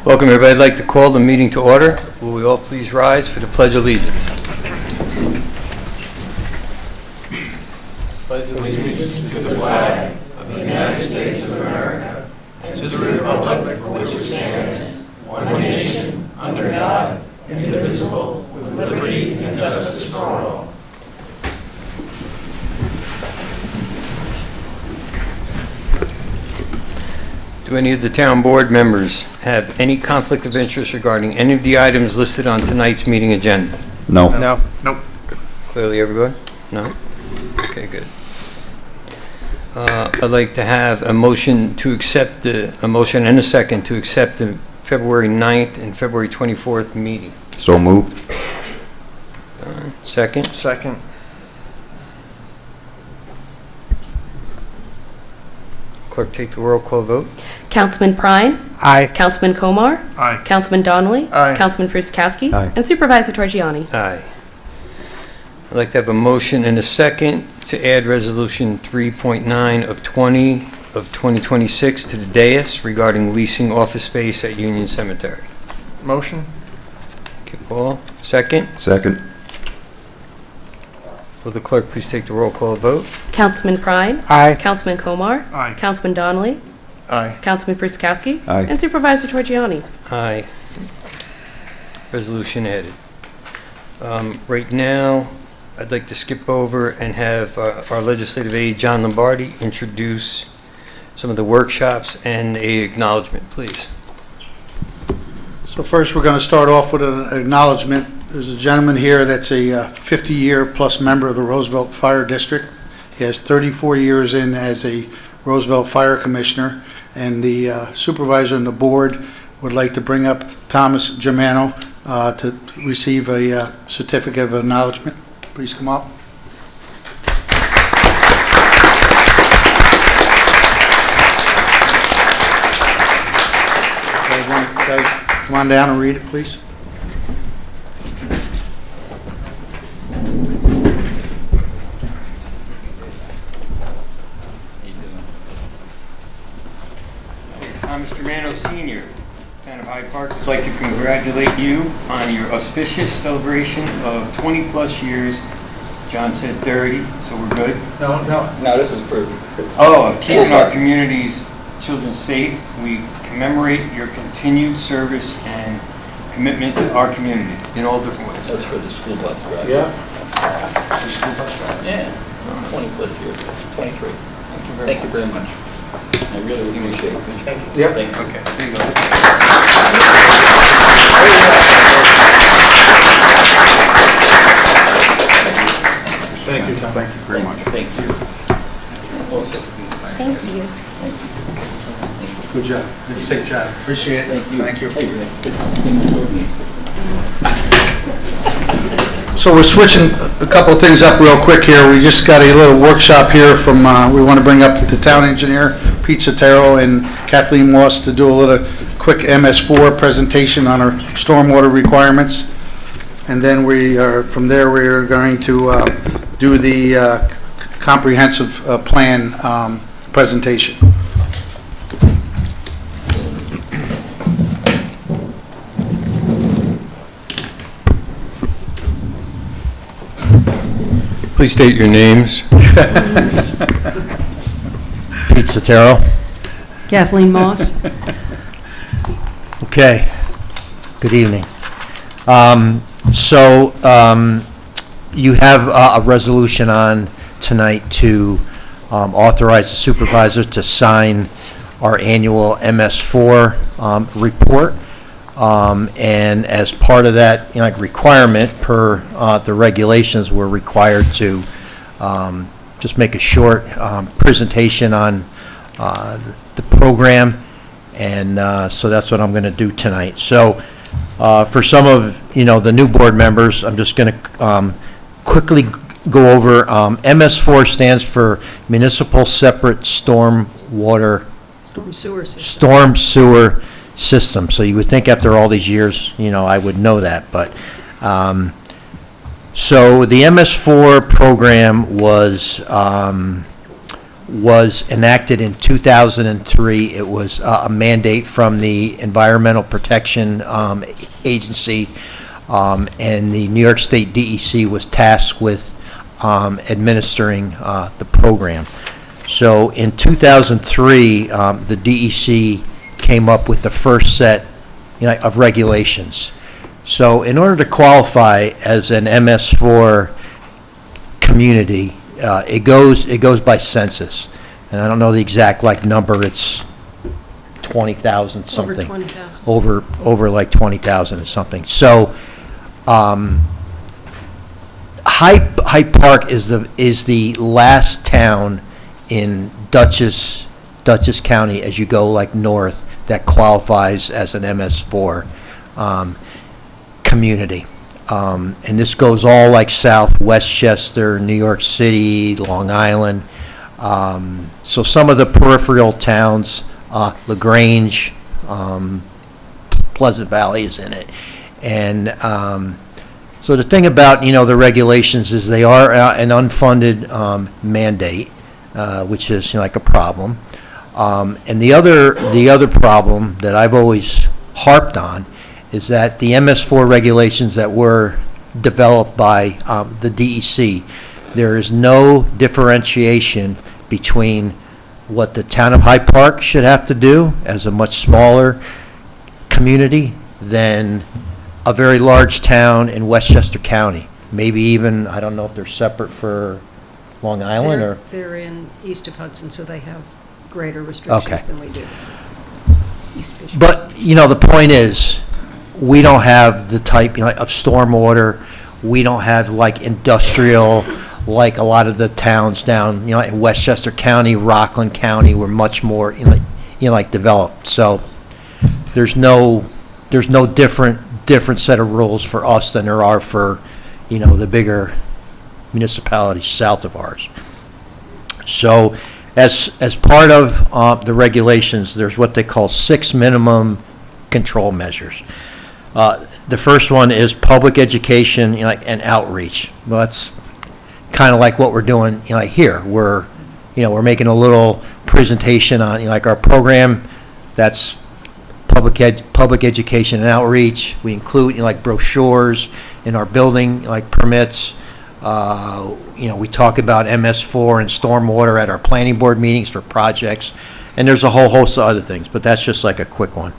Welcome, everybody. I'd like to call the meeting to order. Will we all please rise for the Pledge of Allegiance? Pledge of allegiance to the flag of the United States of America and to the republic for which it stands, one nation, under God, indivisible, with liberty and justice for all. Do any of the town board members have any conflict of interest regarding any of the items listed on tonight's meeting agenda? No. No. Nope. Clearly, everybody? No? Okay, good. I'd like to have a motion to accept a motion and a second to accept the February 9th and February 24th meeting. So moved. Second? Second. Clerk, take the roll call vote. Councilman Prine? Aye. Councilman Komar? Aye. Councilman Donnelly? Aye. Councilman Fruskowski? Aye. And Supervisor Torgiani? Aye. I'd like to have a motion and a second to add Resolution 3.9 of 2026 to the dais regarding leasing office space at Union Cemetery. Motion. Thank you, Paul. Second? Second. Will the clerk please take the roll call vote? Councilman Prine? Aye. Councilman Komar? Aye. Councilman Donnelly? Aye. Councilman Fruskowski? Aye. And Supervisor Torgiani? Aye. Resolution added. Right now, I'd like to skip over and have our legislative aide, John Lombardi, introduce some of the workshops and a acknowledgement, please. So first, we're going to start off with an acknowledgement. There's a gentleman here that's a 50-year-plus member of the Roosevelt Fire District. He has 34 years in as a Roosevelt Fire Commissioner, and the supervisor and the board would like to bring up Thomas Germano to receive a certificate of acknowledgement. Please come up. Guys, come on down and read it, please. Thomas Germano Sr., Town of Hyde Park, would like to congratulate you on your auspicious celebration of 20-plus years. John said 30, so we're good. No. No, this is for... Of keeping our community's children safe. We commemorate your continued service and commitment to our community in all different ways. That's for the school bus drive. Yeah. The school bus drive. Yeah, 20 plus years, 23. Thank you very much. I really appreciate it. Thank you. Yep. Thank you. Okay, there you go. Thank you, Tom. Thank you very much. Thank you. Also, Thank you. Good job. Safe job. Appreciate it. thank you. Thank you. Thank you. So we're switching a couple of things up real quick here. We just got a little workshop here from, we want to bring up the town engineer, Pete Sotero, and Kathleen Moss to do a little quick MS4 presentation on our stormwater requirements. And then from there, we are going to do the comprehensive plan presentation. Please state your names. Pete Sotero. Kathleen Moss. Okay. Good evening. You have a resolution on tonight to authorize the supervisor to sign our annual MS4 report. And as part of that, requirement per the regulations, we're required to just make a short presentation on the program, and so that's what I'm going to do tonight. So for some of the new board members, I'm just going to quickly go over. MS4 stands for Municipal Separate Storm Sewer System. So you would think after all these years, I would know that, but so the MS4 program was was enacted in 2003. It was a mandate from the Environmental Protection Agency, and the New York State DEC was tasked with administering the program. So in 2003, the DEC came up with the first set of regulations. So in order to qualify as an MS4 community, it goes by census, and I don't know the exact number. It's 20,000 something. Over 20,000. Over like 20,000 or something. So, Hyde Park is the last town in Dutchess County as you go north that qualifies as an MS4 community. And this goes all south, Westchester, New York City, Long Island. So some of the peripheral towns, LaGrange, Pleasant Valley is in it. And so the thing about, the regulations is they are an unfunded mandate, which is a problem. And the other problem that I've always harped on is that the MS4 regulations that were developed by the DEC, there is no differentiation between what the town of Hyde Park should have to do as a much smaller community than a very large town in Westchester County. Maybe even, I don't know if they're separate for Long Island or... They're in east of Hudson, so they have greater restrictions than we do. East Fishkill. But, the point is, we don't have the type of stormwater. We don't have industrial, like a lot of the towns down, in Westchester County, Rockland County, were much more, developed. So there's no different set of rules for us than there are for, the bigger municipalities south of ours. So as part of the regulations, there's what they call 6 minimum control measures. The first one is public education, and outreach. Well, that's kind of like what we're doing, here. We're making a little presentation on, our program. That's public education and outreach. We include, brochures in our building, permits. We talk about MS4 and stormwater at our planning board meetings for projects, and there's a whole host of other things, but that's just a quick one.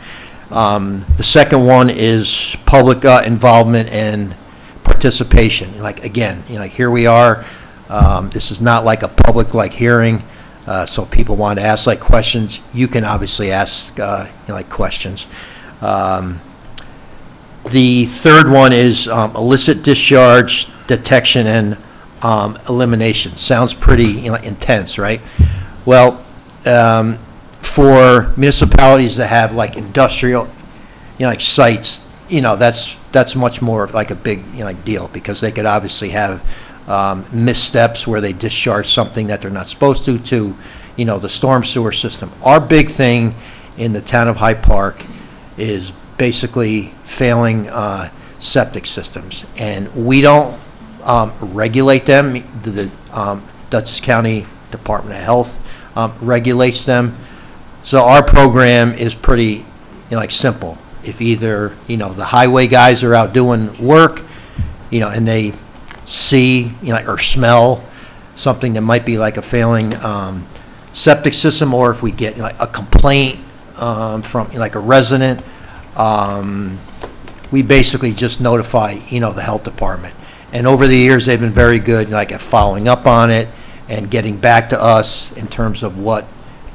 The second one is public involvement and participation. Again, here we are. This is not like a public hearing, so people want to ask questions. You can obviously ask questions. The third one is illicit discharge detection and elimination. Sounds pretty intense, right? Well, for municipalities that have industrial sites, that's much more of a big deal, because they could obviously have missteps where they discharge something that they're not supposed to the storm sewer system. Our big thing in the town of Hyde Park is basically failing septic systems, and we don't regulate them. The Dutchess County Department of Health regulates them. So our program is pretty simple. If either the highway guys are out doing work, and they see or smell something that might be a failing septic system, or if we get a complaint from a resident, we basically just notify the health department. And over the years, they've been very good at following up on it and getting back to us in terms of what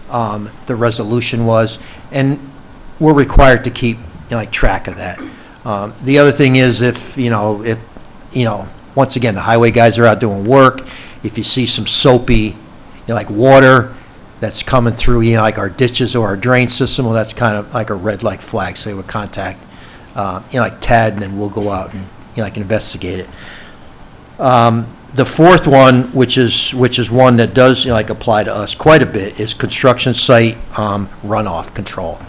the resolution was, and we're required to keep track of that. The other thing is, if once again the highway guys are out doing work, if you see some soapy water that's coming through our ditches or our drain system, well, that's kind of a red flag. So they would contact TAD, and then we'll go out and investigate it. The fourth one, which is one that does apply to us quite a bit, is construction site runoff control,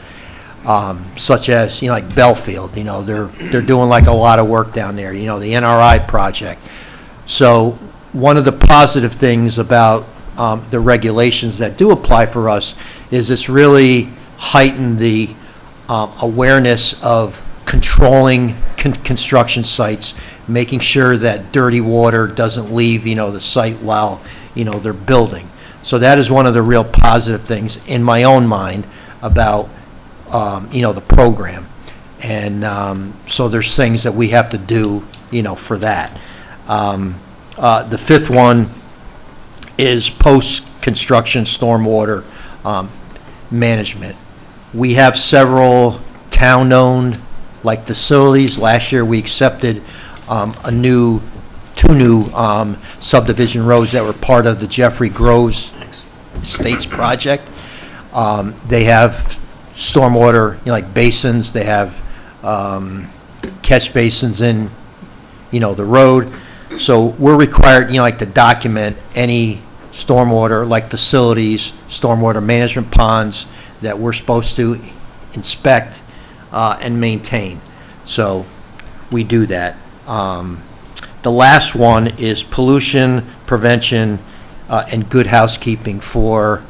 such as Belfield. They're doing a lot of work down there. The NRI project. So one of the positive things about the regulations that do apply for us is it's really heightened the awareness of controlling construction sites, making sure that dirty water doesn't leave, the site while, they're building. So that is one of the real positive things in my own mind about, the program. And so there's things that we have to do, for that. The fifth one is post-construction stormwater management. We have several town-owned like facilities. Last year, we accepted two new subdivision roads that were part of the Jeffrey Groves Estates project. They have stormwater, like basins. They have catch basins in, the road. So we're required, like to document any stormwater, like facilities, stormwater management ponds that we're supposed to inspect and maintain. So we do that. The last one is pollution prevention and good housekeeping for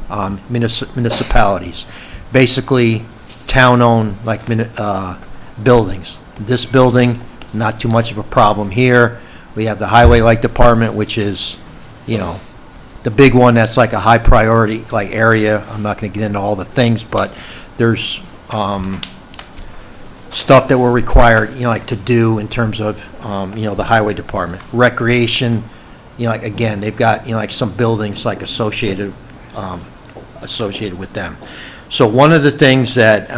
municipalities. Basically, town-owned like buildings. This building, not too much of a problem here. We have the highway light department, which is, the big one that's like a high priority like area. I'm not going to get into all the things, but there's stuff that we're required, like to do in terms of, the highway department. Recreation, like again, they've got, like some buildings like associated with them. So one of the things that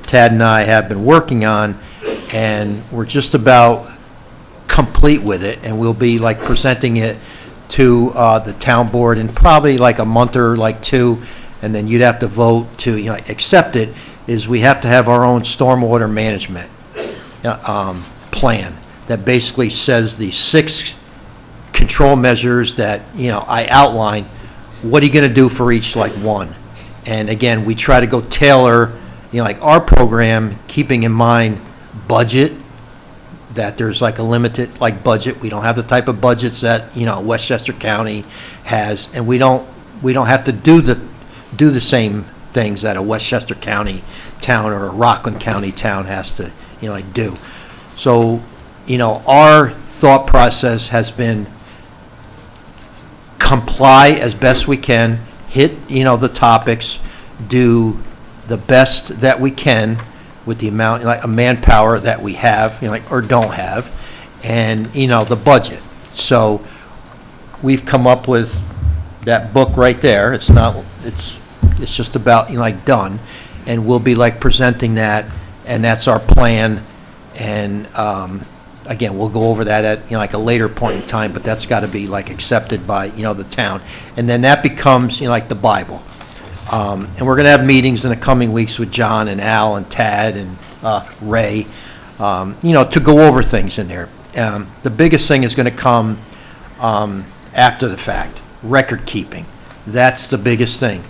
Tad and I have been working on, and we're just about complete with it, and we'll be like presenting it to the town board in probably like a month or like two, and then you'd have to vote to accept it, is we have to have our own stormwater management plan that basically says the 6 control measures that I outlined. What are you going to do for each like one? And again, we try to go tailor like our program, keeping in mind budget, that there's like a limited like budget. We don't have the type of budgets that Westchester County has, and we don't have to do the same things that a Westchester County town or a Rockland County town has to do. So our thought process has been comply as best we can, hit the topics, do the best that we can with the amount of manpower that we have, or don't have, and the budget. So we've come up with that book right there. It's just about done, and we'll be like presenting that, and that's our plan. And again, we'll go over that at like a later point in time, but that's got to be like accepted by the town, and then that becomes like the Bible. And we're going to have meetings in the coming weeks with John and Al and Tad and Ray, to go over things in there. The biggest thing is going to come after the fact, record keeping. That's the biggest thing.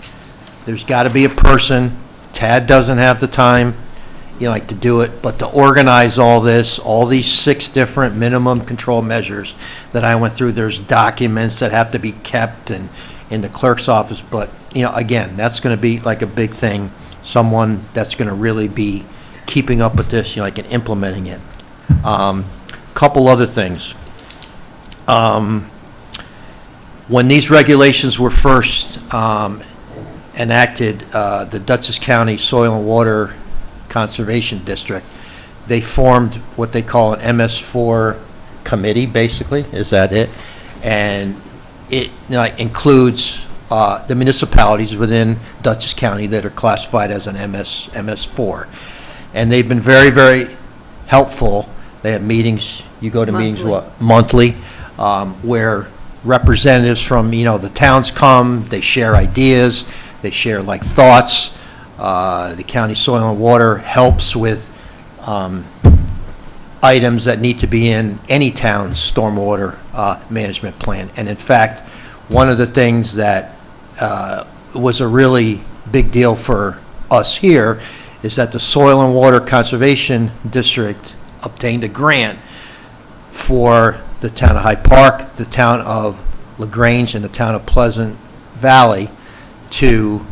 There's got to be a person. Tad doesn't have the time, to do it, but to organize all this, all these 6 different minimum control measures that I went through. There's documents that have to be kept and in the clerk's office, but again, that's going to be like a big thing. Someone that's going to really be keeping up with this, and implementing it. Couple other things. When these regulations were first enacted, the Dutchess County Soil and Water Conservation District, they formed what they call an MS4 committee, basically. Is that it? And it includes the municipalities within Dutchess County that are classified as an MS4. And they've been very, very helpful. They have meetings, you go to meetings, monthly, where representatives from, the towns come, they share ideas, they share like thoughts. The county soil and water helps with items that need to be in any town's stormwater management plan. And in fact, one of the things that was a really big deal for us here is that the Soil and Water Conservation District obtained a grant for the town of Hyde Park, the town of LaGrange, and the town of Pleasant Valley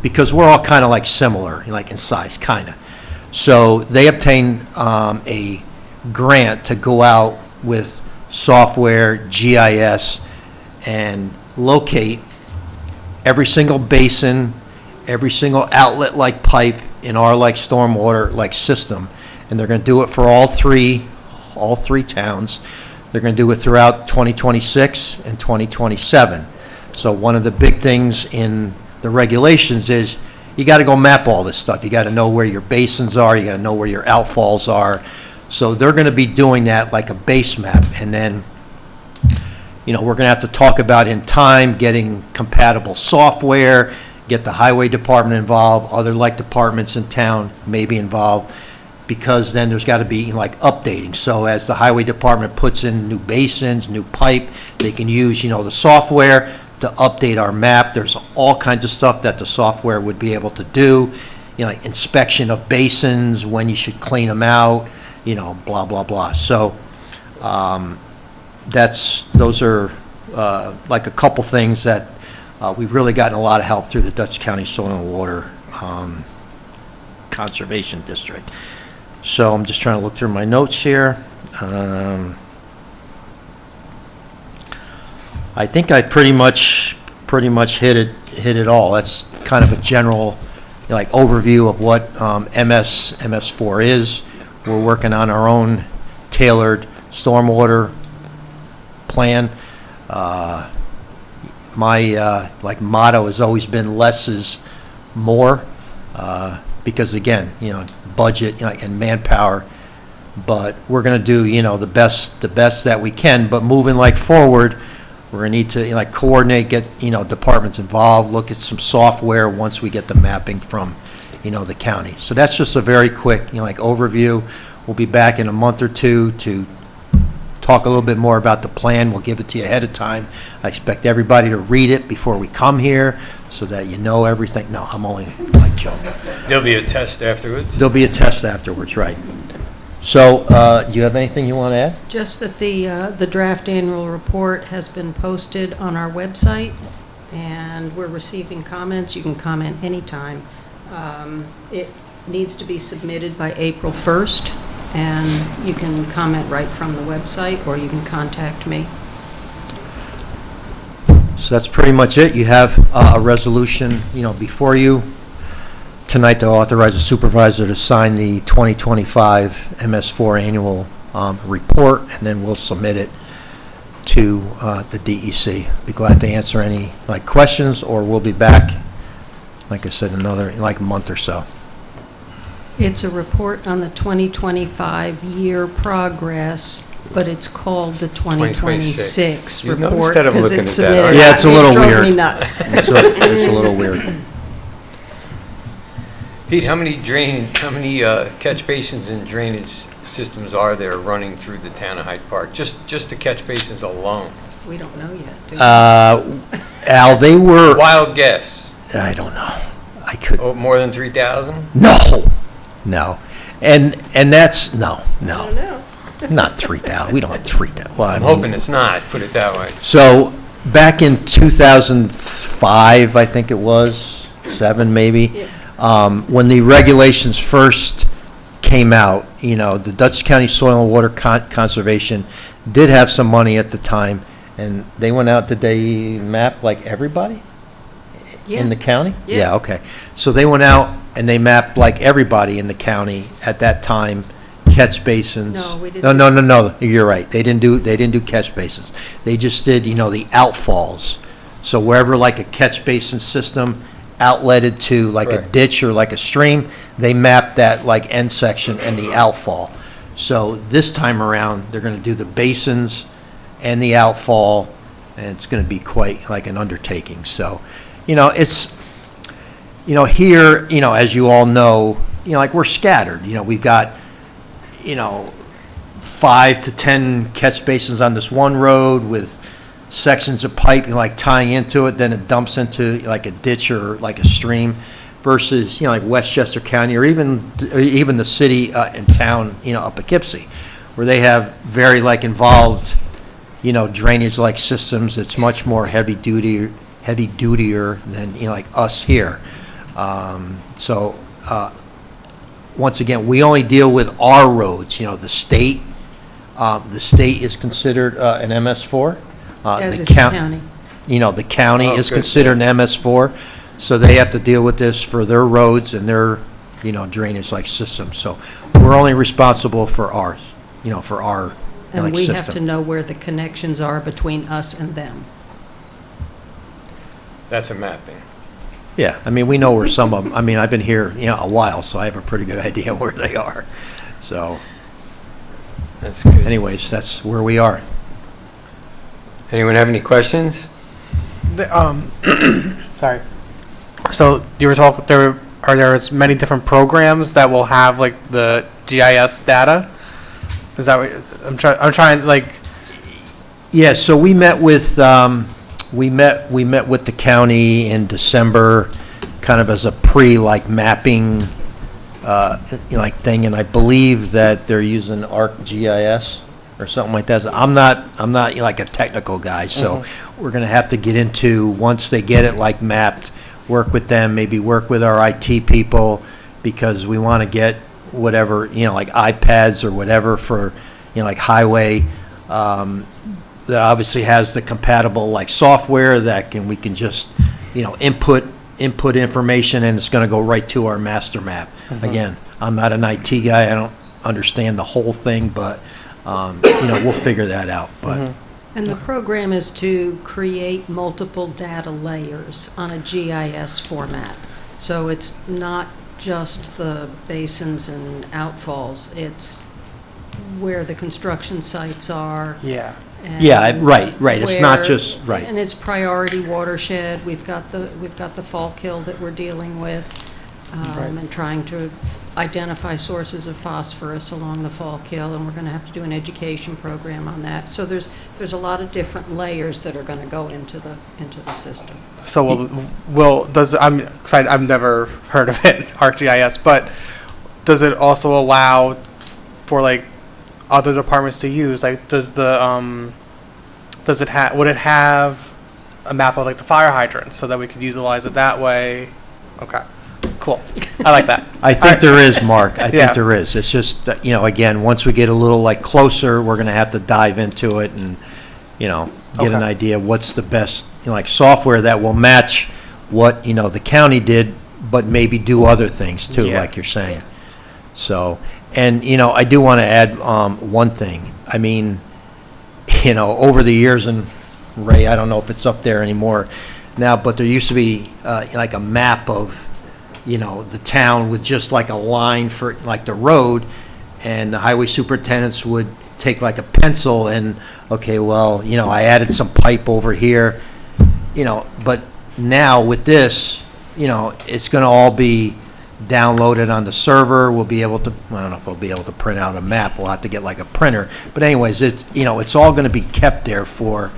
because we're all kind of like similar, like in size, kind of. So they obtained a grant to go out with software, GIS, and locate every single basin, every single outlet-like pipe in our like stormwater-like system. And they're going to do it for all three towns. They're going to do it throughout 2026 and 2027. So one of the big things in the regulations is you got to go map all this stuff. You got to know where your basins are. You got to know where your outfalls are. So they're going to be doing that like a base map. And then, we're going to have to talk about in time getting compatible software, get the highway department involved, other like departments in town may be involved, because then there's got to be like updating. So as the highway department puts in new basins, new pipe, they can use, the software to update our map. There's all kinds of stuff that the software would be able to do, like inspection of basins, when you should clean them out, blah, blah, blah. So those are like a couple things that we've really gotten a lot of help through the Dutch County Soil and Water Conservation District. So I'm just trying to look through my notes here. I think I pretty much hit it all. That's kind of a general like overview of what MS4 is. We're working on our own tailored stormwater plan. My like motto has always been less is more, because again, budget and manpower. But we're going to do the best that we can. But moving like forward, we're going to need to like coordinate, get departments involved, look at some software once we get the mapping from the county. So that's just a very quick like overview. We'll be back in a month or two to talk a little bit more about the plan. We'll give it to you ahead of time. I expect everybody to read it before we come here so that you know everything. No, I'm only like joking. There'll be a test afterwards? There'll be a test afterwards, right. So, do you have anything you want to add? Just that the draft annual report has been posted on our website, and we're receiving comments. You can comment anytime. It needs to be submitted by April 1st, and you can comment right from the website, or you can contact me. So that's pretty much it. You have a resolution, before you tonight to authorize the supervisor to sign the 2025 MS4 annual report, and then we'll submit it to the DEC. Be glad to answer any questions, or we'll be back, like I said, another month or so. It's a report on the 2025 year progress, but it's called the 2026 You noticed report that I'm because looking it's at that, submitted. aren't you? Yeah, it's a little It drove weird. me nuts. It's a little weird. Pete, how many catch basins and drainage systems are there running through the town of Hyde Park? Just the catch basins alone? We don't know yet, do we? Al, they were, Wild guess. I don't know. I could, Oh, more than 3,000? no. And that's, no, I don't know. not 3,000. We don't have 3,000. Well, I'm hoping it's not, put it that way. So, back in 2005, I think it was, 7 maybe, when the regulations first came out, the Dutchess County Soil and Water Conservation did have some money at the time, and they went out, did they map everybody in the county? Yeah. Okay. So they went out and they mapped everybody in the county at that time, catch basins. No, we didn't. No, you're right. They didn't do catch basins. They just did, the outfalls. So wherever a catch basin system outletted to a Correct. ditch or a stream, they mapped that end section and the outfall. So this time around, they're going to do the basins and the outfall, and it's going to be quite an undertaking. So, it's, here, as you all know, we're scattered. We've got, 5 to 10 catch basins on this one road with sections of pipe, tying into it, then it dumps into a ditch or a stream, versus, Westchester County, or even the city and town, up Poughkeepsie, where they have very involved, drainage systems. It's much more heavy duty, heavy dutier than, like us here. So, once again, we only deal with our roads, the state is considered an MS4. As is the county. The county Oh, is good, considered an MS4, so they have to deal with this for their roads and their, drainage-like systems. So we're only responsible for ours, for our, And we have to system. know where the connections are between us and them. That's a mapping. Yeah, we know where some of them, I've been here, a while, so I have a pretty good idea where they are. So That's good. anyways, that's where we are. Anyone have any questions? Sorry. So you were talking, there many different programs that will have like the GIS data? Is that what, I'm trying, like, Yeah, so we met with, we met with the county in December, kind of as a mapping, thing, and I believe that they're using ArcGIS or something like that. I'm not like a technical guy, so we're gonna have to get into, once they get it mapped, work with them, maybe work with our IT people, because we want to get whatever, like iPads or whatever for, highway, that obviously has the compatible software that we can just, input information, and it's going to go right to our master map. Again, I'm not an IT guy, I don't understand the whole thing, but, we'll figure that out, but. And the program is to create multiple data layers on a GIS format. So it's not just the basins and outfalls, it's where the construction sites are. yeah. and Right, it's not where- just, right. And it's priority watershed. We've got the fall kill that we're dealing with, Right. and trying to identify sources of phosphorus along the fall kill, and we're going to have to do an education program on that. So there's a lot of different layers that are going to go into the system. So cause I've never heard of it, ArcGIS, but does it also allow for other departments to use? Would it have a map of the fire hydrants so that we could utilize it that way? Okay, cool. I like that. I think there is, Mark. I Yeah. think there is. It's just, that, again, once we get a little closer, we're going to have to dive into it and, get an Okay. idea of what's the best, software that will match what, the county did, but maybe do other things too, Yeah. like you're saying. So, and, I do want to add one thing. Over the years, and Ray, I don't know if it's up there anymore now, but there used to be a map of, the town with just a line for the road, and the highway superintendents would take a pencil and, okay, well, I added some pipe over here, but now with this, it's going to all be downloaded on the server. We'll be able to, I don't know if we'll be able to print out a map. We'll have to get a printer. But anyways, it's all going to be kept there for,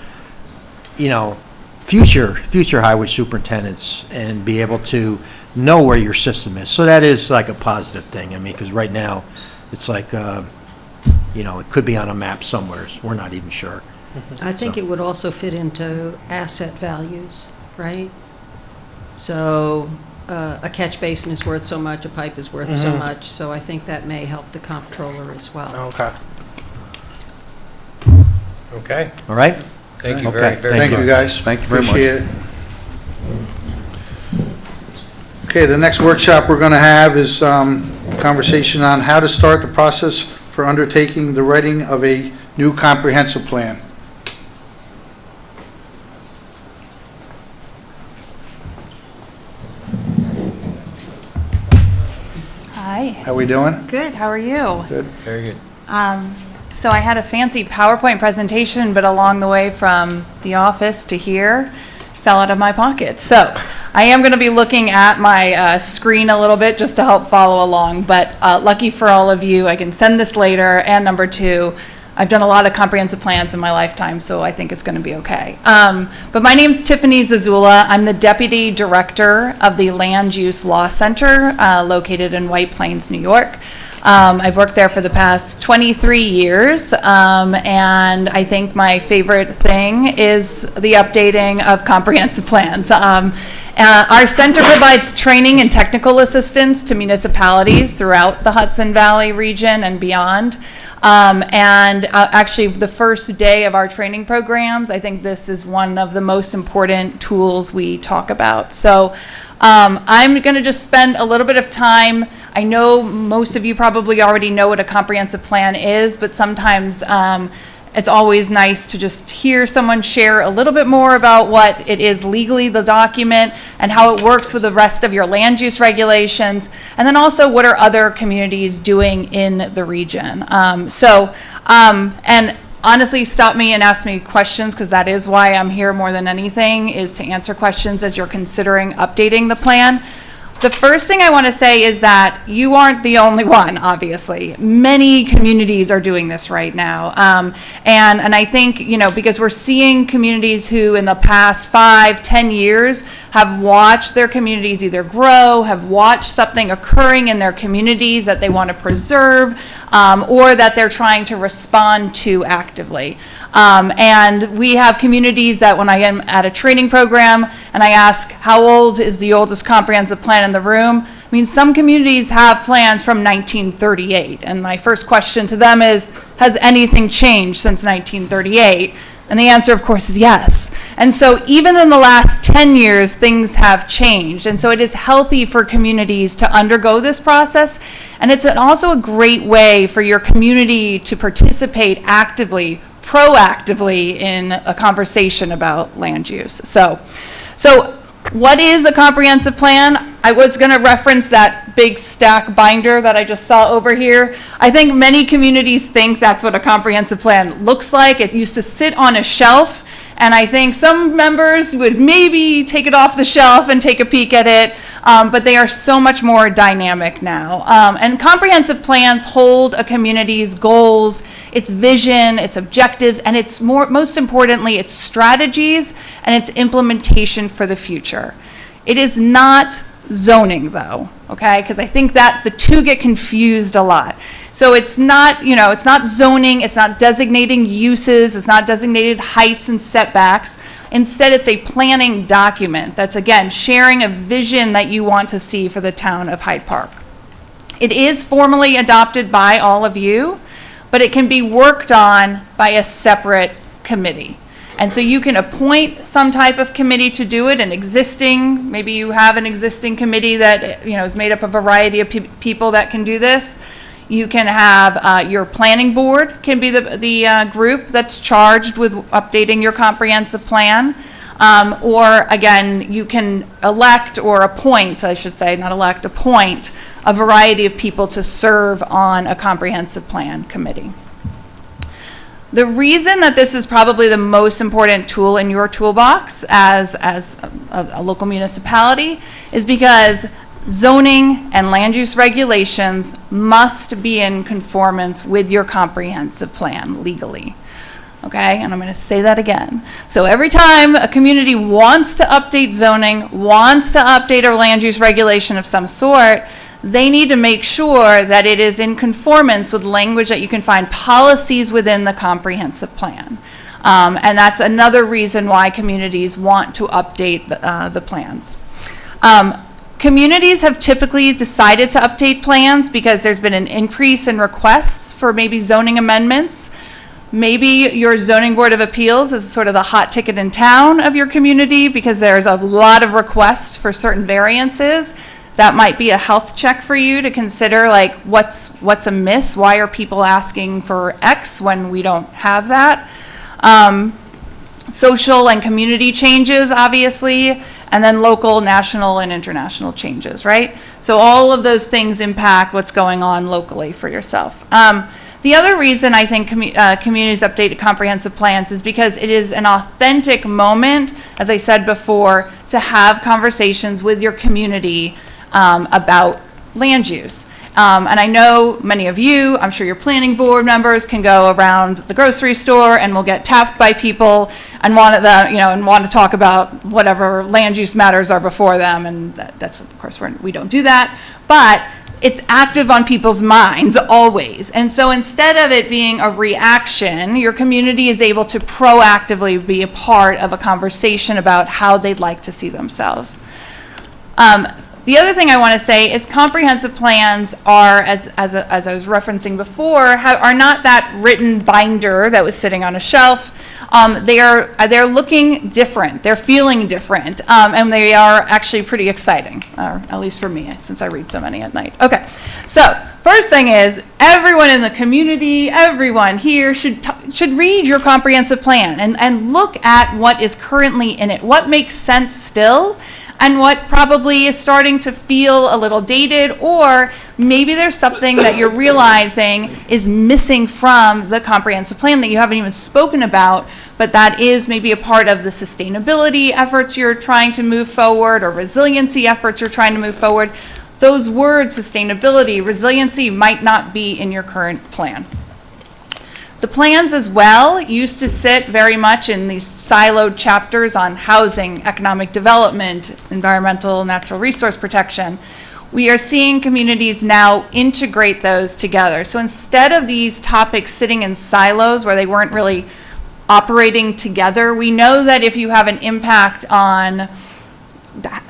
future highway superintendents, and be able to know where your system is. So that is a positive thing. Because right now, it's it could be on a map somewhere. We're not even sure. I think So- it would also fit into asset values, right? So a catch basin is worth so much, a pipe is worth so much, so I think that may help the comptroller as well. Okay. Okay, All right? thank you Okay, very, very Thank much. you, guys. Thank you very much. Appreciate it. Okay, the next workshop we're going to have is conversation on how to start the process for undertaking the writing of a new comprehensive plan. Hi. How we doing? Good. How are you? Good. Very good. So I had a fancy PowerPoint presentation, but along the way from the office to here, fell out of my pocket. So I am going to be looking at my screen a little bit just to help follow along. But lucky for all of you, I can send this later. And number two, I've done a lot of comprehensive plans in my lifetime, so I think it's going to be okay. But my name's Tiffany Zazula. I'm the Deputy Director of the Land Use Law Center located in White Plains, New York. I've worked there for the past 23 years, and I think my favorite thing is the updating of comprehensive plans. Our center provides training and technical assistance to municipalities throughout the Hudson Valley region and beyond. Actually, the first day of our training programs, I think this is one of the most important tools we talk about. So I'm going to just spend a little bit of time. I know most of you probably already know what a comprehensive plan is, but sometimes it's always nice to just hear someone share a little bit more about what it is legally, the document, and how it works with the rest of your land use regulations, and then also what are other communities doing in the region. And honestly, stop me and ask me questions, because that is why I'm here more than anything, is to answer questions as you're considering updating the plan. The first thing I want to say is that you aren't the only one, obviously. Many communities are doing this right now. And I think, because we're seeing communities who in the past 5-10 years have watched their communities either grow, have watched something occurring in their communities that they want to preserve, or that they're trying to respond to actively. And we have communities that when I am at a training program and I ask, how old is the oldest comprehensive plan in the room? I mean, some communities have plans from 1938. And my first question to them is, has anything changed since 1938? And the answer, of course, is yes. And so even in the last 10 years, things have changed. And so it is healthy for communities to undergo this process. And it's also a great way for your community to participate actively, proactively in a conversation about land use. So what is a comprehensive plan? I was going to reference that big stack binder that I just saw over here. I think many communities think that's what a comprehensive plan looks like. It used to sit on a shelf, and I think some members would maybe take it off the shelf and take a peek at it, but they are so much more dynamic now. And comprehensive plans hold a community's goals, its vision, its objectives, and its most importantly, its strategies and its implementation for the future. It is not zoning, though, okay? Because I think that the two get confused a lot. So it's not, it's not zoning, it's not designating uses, it's not designated heights and setbacks. Instead, it's a planning document that's, again, sharing a vision that you want to see for the town of Hyde Park. It is formally adopted by all of you, but it can be worked on by a separate committee. And so you can appoint some type of committee to do it, maybe you have an existing committee that is made up of a variety of people that can do this. You can have your planning board can be the group that's charged with updating your comprehensive plan. Or again, you can elect or appoint, I should say, not elect, appoint a variety of people to serve on a comprehensive plan committee. The reason that this is probably the most important tool in your toolbox as a local municipality is because zoning and land use regulations must be in conformance with your comprehensive plan legally. Okay, and I'm going to say that again. So every time a community wants to update zoning, wants to update a land use regulation of some sort, they need to make sure that it is in conformance with language that you can find policies within the comprehensive plan. And that's another reason why communities want to update the plans. Communities have typically decided to update plans because there's been an increase in requests for maybe zoning amendments. Maybe your zoning board of appeals is sort of the hot ticket in town of your community because there's a lot of requests for certain variances. That might be a health check for you to consider, like what's amiss? Why are people asking for X when we don't have that? Social and community changes, obviously, and then local, national, and international changes, right? So all of those things impact what's going on locally for yourself. The other reason I think communities update comprehensive plans is because it is an authentic moment, as I said before, to have conversations with your community about land use. And I know many of you, I'm sure your planning board members can go around the grocery store and will get tapped by people and want to talk about whatever land use matters are before them. And that's of course, we don't do that. But it's active on people's minds always. And so instead of it being a reaction, your community is able to proactively be a part of a conversation about how they'd like to see themselves. The other thing I want to say is comprehensive plans are, as I was referencing before, are not that written binder that was sitting on a shelf. They're looking different, they're feeling different, and they are actually pretty exciting, or at least for me, since I read so many at night. Okay, so first thing is, everyone in the community, everyone here should read your comprehensive plan and look at what is currently in it, what makes sense still, and what probably is starting to feel a little dated, or maybe there's something that you're realizing is missing from the comprehensive plan that you haven't even spoken about, but that is maybe a part of the sustainability efforts you're trying to move forward, or resiliency efforts you're trying to move forward. Those words, sustainability, resiliency, might not be in your current plan. The plans as well used to sit very much in these siloed chapters on housing, economic development, environmental, natural resource protection. We are seeing communities now integrate those together. So instead of these topics sitting in silos where they weren't really operating together, we know that if you have an impact on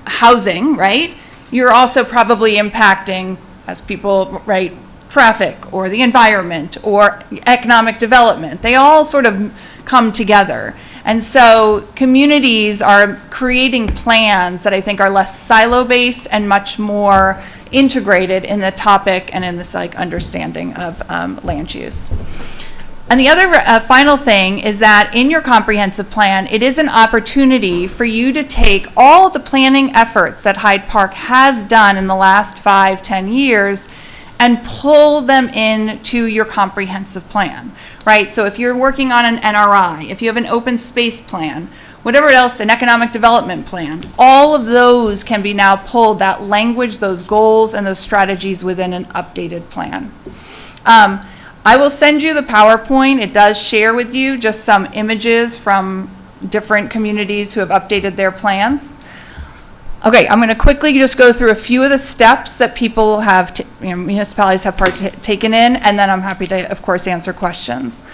housing, right, you're also probably impacting, as people, right, traffic or the environment or economic development. They all sort of come together. And so communities are creating plans that I think are less silo-based and much more integrated in the topic and in this understanding of land use. And the other final thing is that in your comprehensive plan, it is an opportunity for you to take all the planning efforts that Hyde Park has done in the last 5-10 years and pull them into your comprehensive plan, right? So if you're working on an NRI, if you have an open space plan, whatever else, an economic development plan, all of those can be now pulled, that language, those goals, and those strategies within an updated plan. I will send you the PowerPoint. It does share with you just some images from different communities who have updated their plans. Okay, I'm going to quickly just go through a few of the steps that people have, municipalities have taken in, and then I'm happy to, of course, answer questions.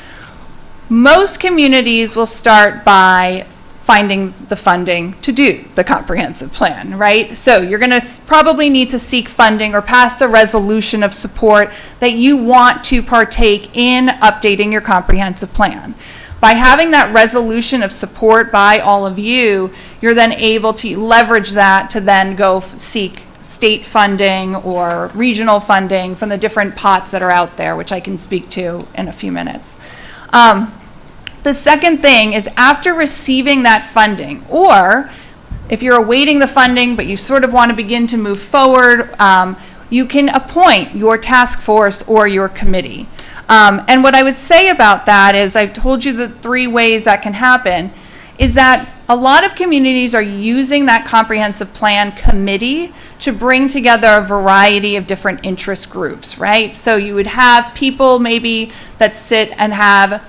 Most communities will start by finding the funding to do the comprehensive plan, right? So you're going to probably need to seek funding or pass a resolution of support that you want to partake in updating your comprehensive plan. By having that resolution of support by all of you, you're then able to leverage that to then go seek state funding or regional funding from the different pots that are out there, which I can speak to in a few minutes. The second thing is, after receiving that funding, or if you're awaiting the funding but you sort of want to begin to move forward, you can appoint your task force or your committee. And what I would say about that is, I've told you the 3 ways that can happen, is that a lot of communities are using that comprehensive plan committee to bring together a variety of different interest groups, right? So you would have people maybe that sit and have,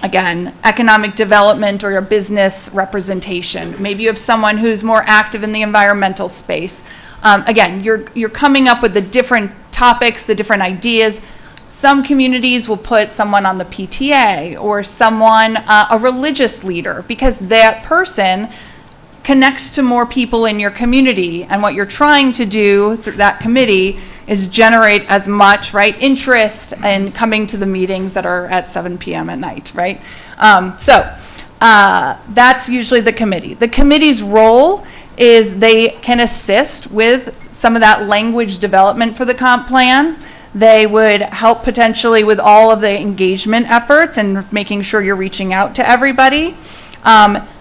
again, economic development or your business representation. Maybe you have someone who's more active in the environmental space. Again, you're coming up with the different topics, the different ideas. Some communities will put someone on the PTA or someone, a religious leader, because that person connects to more people in your community. And what you're trying to do through that committee is generate as much, right, interest in coming to the meetings that are at 7 p.m. at night, right? That's usually the committee. The committee's role is they can assist with some of that language development for the comp plan. They would help potentially with all of the engagement efforts and making sure you're reaching out to everybody.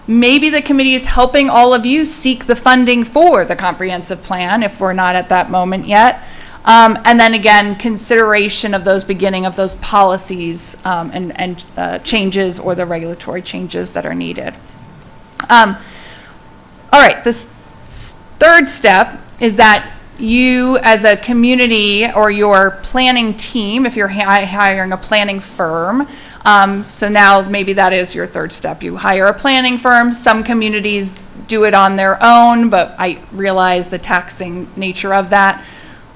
Maybe the committee is helping all of you seek the funding for the comprehensive plan if we're not at that moment yet. And then again, consideration of those beginning of those policies and changes or the regulatory changes that are needed. All right, this third step is that you as a community or your planning team, if you're hiring a planning firm, so now maybe that is your third step. You hire a planning firm. Some communities do it on their own, but I realize the taxing nature of that.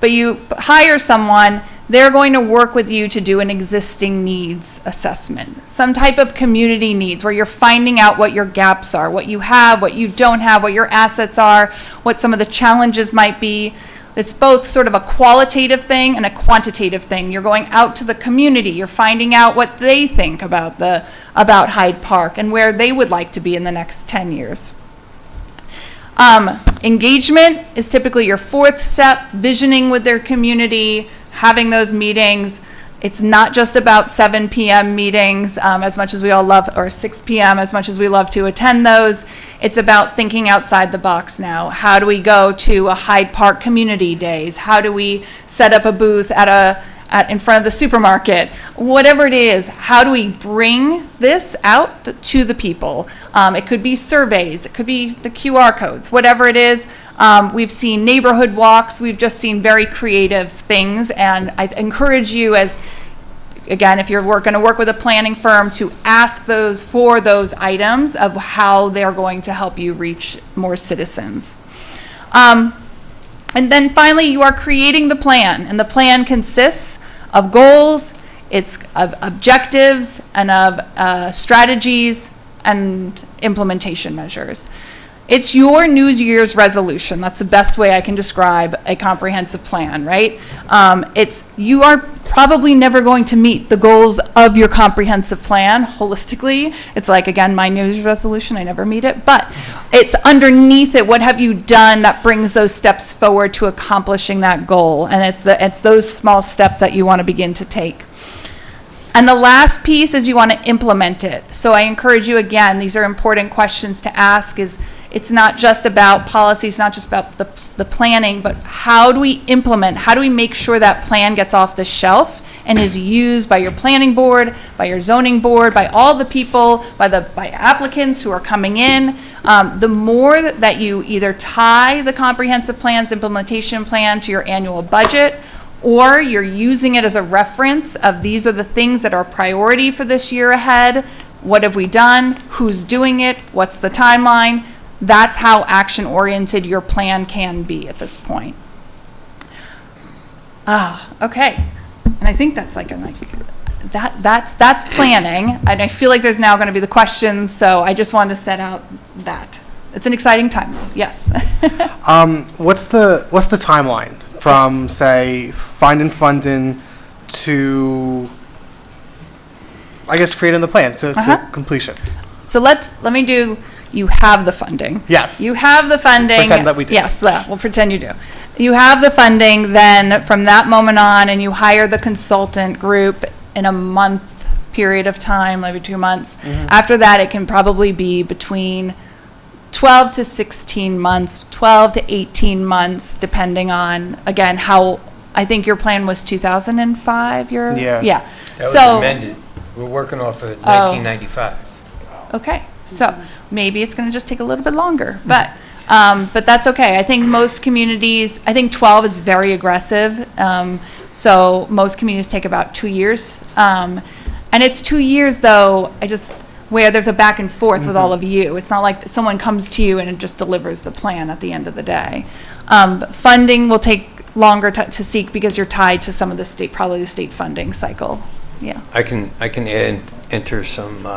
but you hire someone, they're going to work with you to do an existing needs assessment, some type of community needs where you're finding out what your gaps are, what you have, what you don't have, what your assets are, what some of the challenges might be. It's both sort of a qualitative thing and a quantitative thing. You're going out to the community, you're finding out what they think about Hyde Park and where they would like to be in the next 10 years. Engagement is typically your fourth step, visioning with their community, having those meetings. It's not just about 7 p.m. meetings, as much as we all love, or 6 p.m., as much as we love to attend those. It's about thinking outside the box now. How do we go to a Hyde Park Community Days? How do we set up a booth in front of the supermarket? Whatever it is, how do we bring this out to the people? It could be surveys, it could be the QR codes, whatever it is. We've seen neighborhood walks, we've just seen very creative things, and I encourage you, as again, if you're going to work with a planning firm, to ask for those items of how they're going to help you reach more citizens. And then finally, you are creating the plan, and the plan consists of goals, it's of objectives, and of strategies and implementation measures. It's your New Year's resolution. That's the best way I can describe a comprehensive plan, right? You are probably never going to meet the goals of your comprehensive plan holistically. It's like, again, my New Year's resolution, I never meet it, but it's underneath it, what have you done that brings those steps forward to accomplishing that goal? And it's those small steps that you want to begin to take. And the last piece is you want to implement it. So I encourage you, again, these are important questions to ask, it's not just about policy, it's not just about the planning, but how do we implement, how do we make sure that plan gets off the shelf and is used by your planning board, by your zoning board, by all the people, by applicants who are coming in. The more that you either tie the comprehensive plan's implementation plan to your annual budget, or you're using it as a reference of these are the things that are priority for this year ahead, what have we done, who's doing it, what's the timeline, that's how action-oriented your plan can be at this point. Okay. And I think that's that's planning. And I feel like there's now going to be the questions, so I just wanted to set out that. It's an exciting time. Yes. What's the timeline from, Yes. say, finding funding to, I guess, creating the plan to completion? So let me do, you have the funding. Yes. You have the funding. Pretend that we do. Yes, we'll pretend you do. You have the funding, then from that moment on, and you hire the consultant group in a month period of time, maybe 2 months. After that, it can probably be between 12 to 16 months, 12 to 18 months, depending on, again, how, I think your plan was 2005, Yeah. Yeah. That was So, amended. We're working off of 1995. okay, so maybe it's going to just take a little bit longer, but that's okay. I think most communities, I think 12 is very aggressive, so most communities take about 2 years. And it's 2 years, though, where there's a back and forth with all of you. It's not like someone comes to you and it just delivers the plan at the end of the day. Funding will take longer to seek because you're tied to some of the probably the state funding cycle. Yeah. I can enter some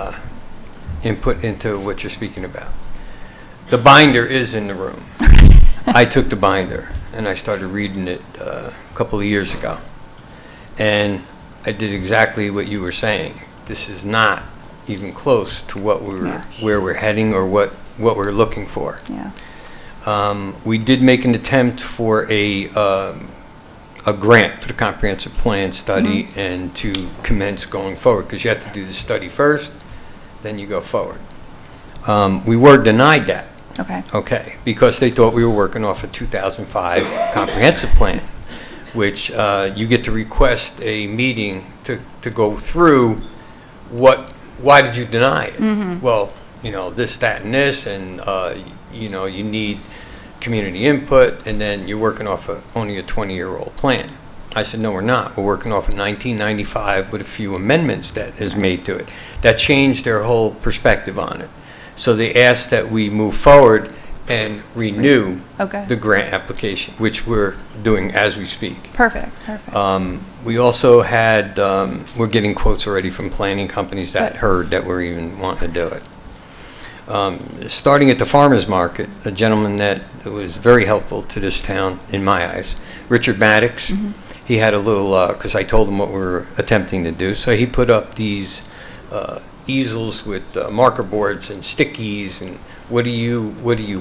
input into what you're speaking about. The binder is in the room. I took the binder and I started reading it a couple of years ago. And I did exactly what you were saying. This is not even close to what where we're heading or what we're looking for. Yeah. We did make an attempt for a grant for the comprehensive plan study and to commence going forward, because you have to do the study first, then you go forward. We were denied that. Okay, because they thought we were working off a 2005 comprehensive plan, which you get to request a meeting to go through why did you deny it? Well, this, that, and this, and you need community input, and then you're working off only a 20-year-old plan. I said, no, we're not. We're working off of 1995 with a few amendments that is made to it. That changed their whole perspective on it. So they asked that we move forward and renew Okay. the grant application, which we're doing as we speak. Perfect, perfect. We also had, we're getting quotes already from planning companies that Good. heard that we're even wanting to do it. Starting at the farmer's market, a gentleman that was very helpful to this town, in my eyes, Richard Maddox, he had a little, because I told him what we were attempting to do, so he put up these easels with marker boards and stickies and what do you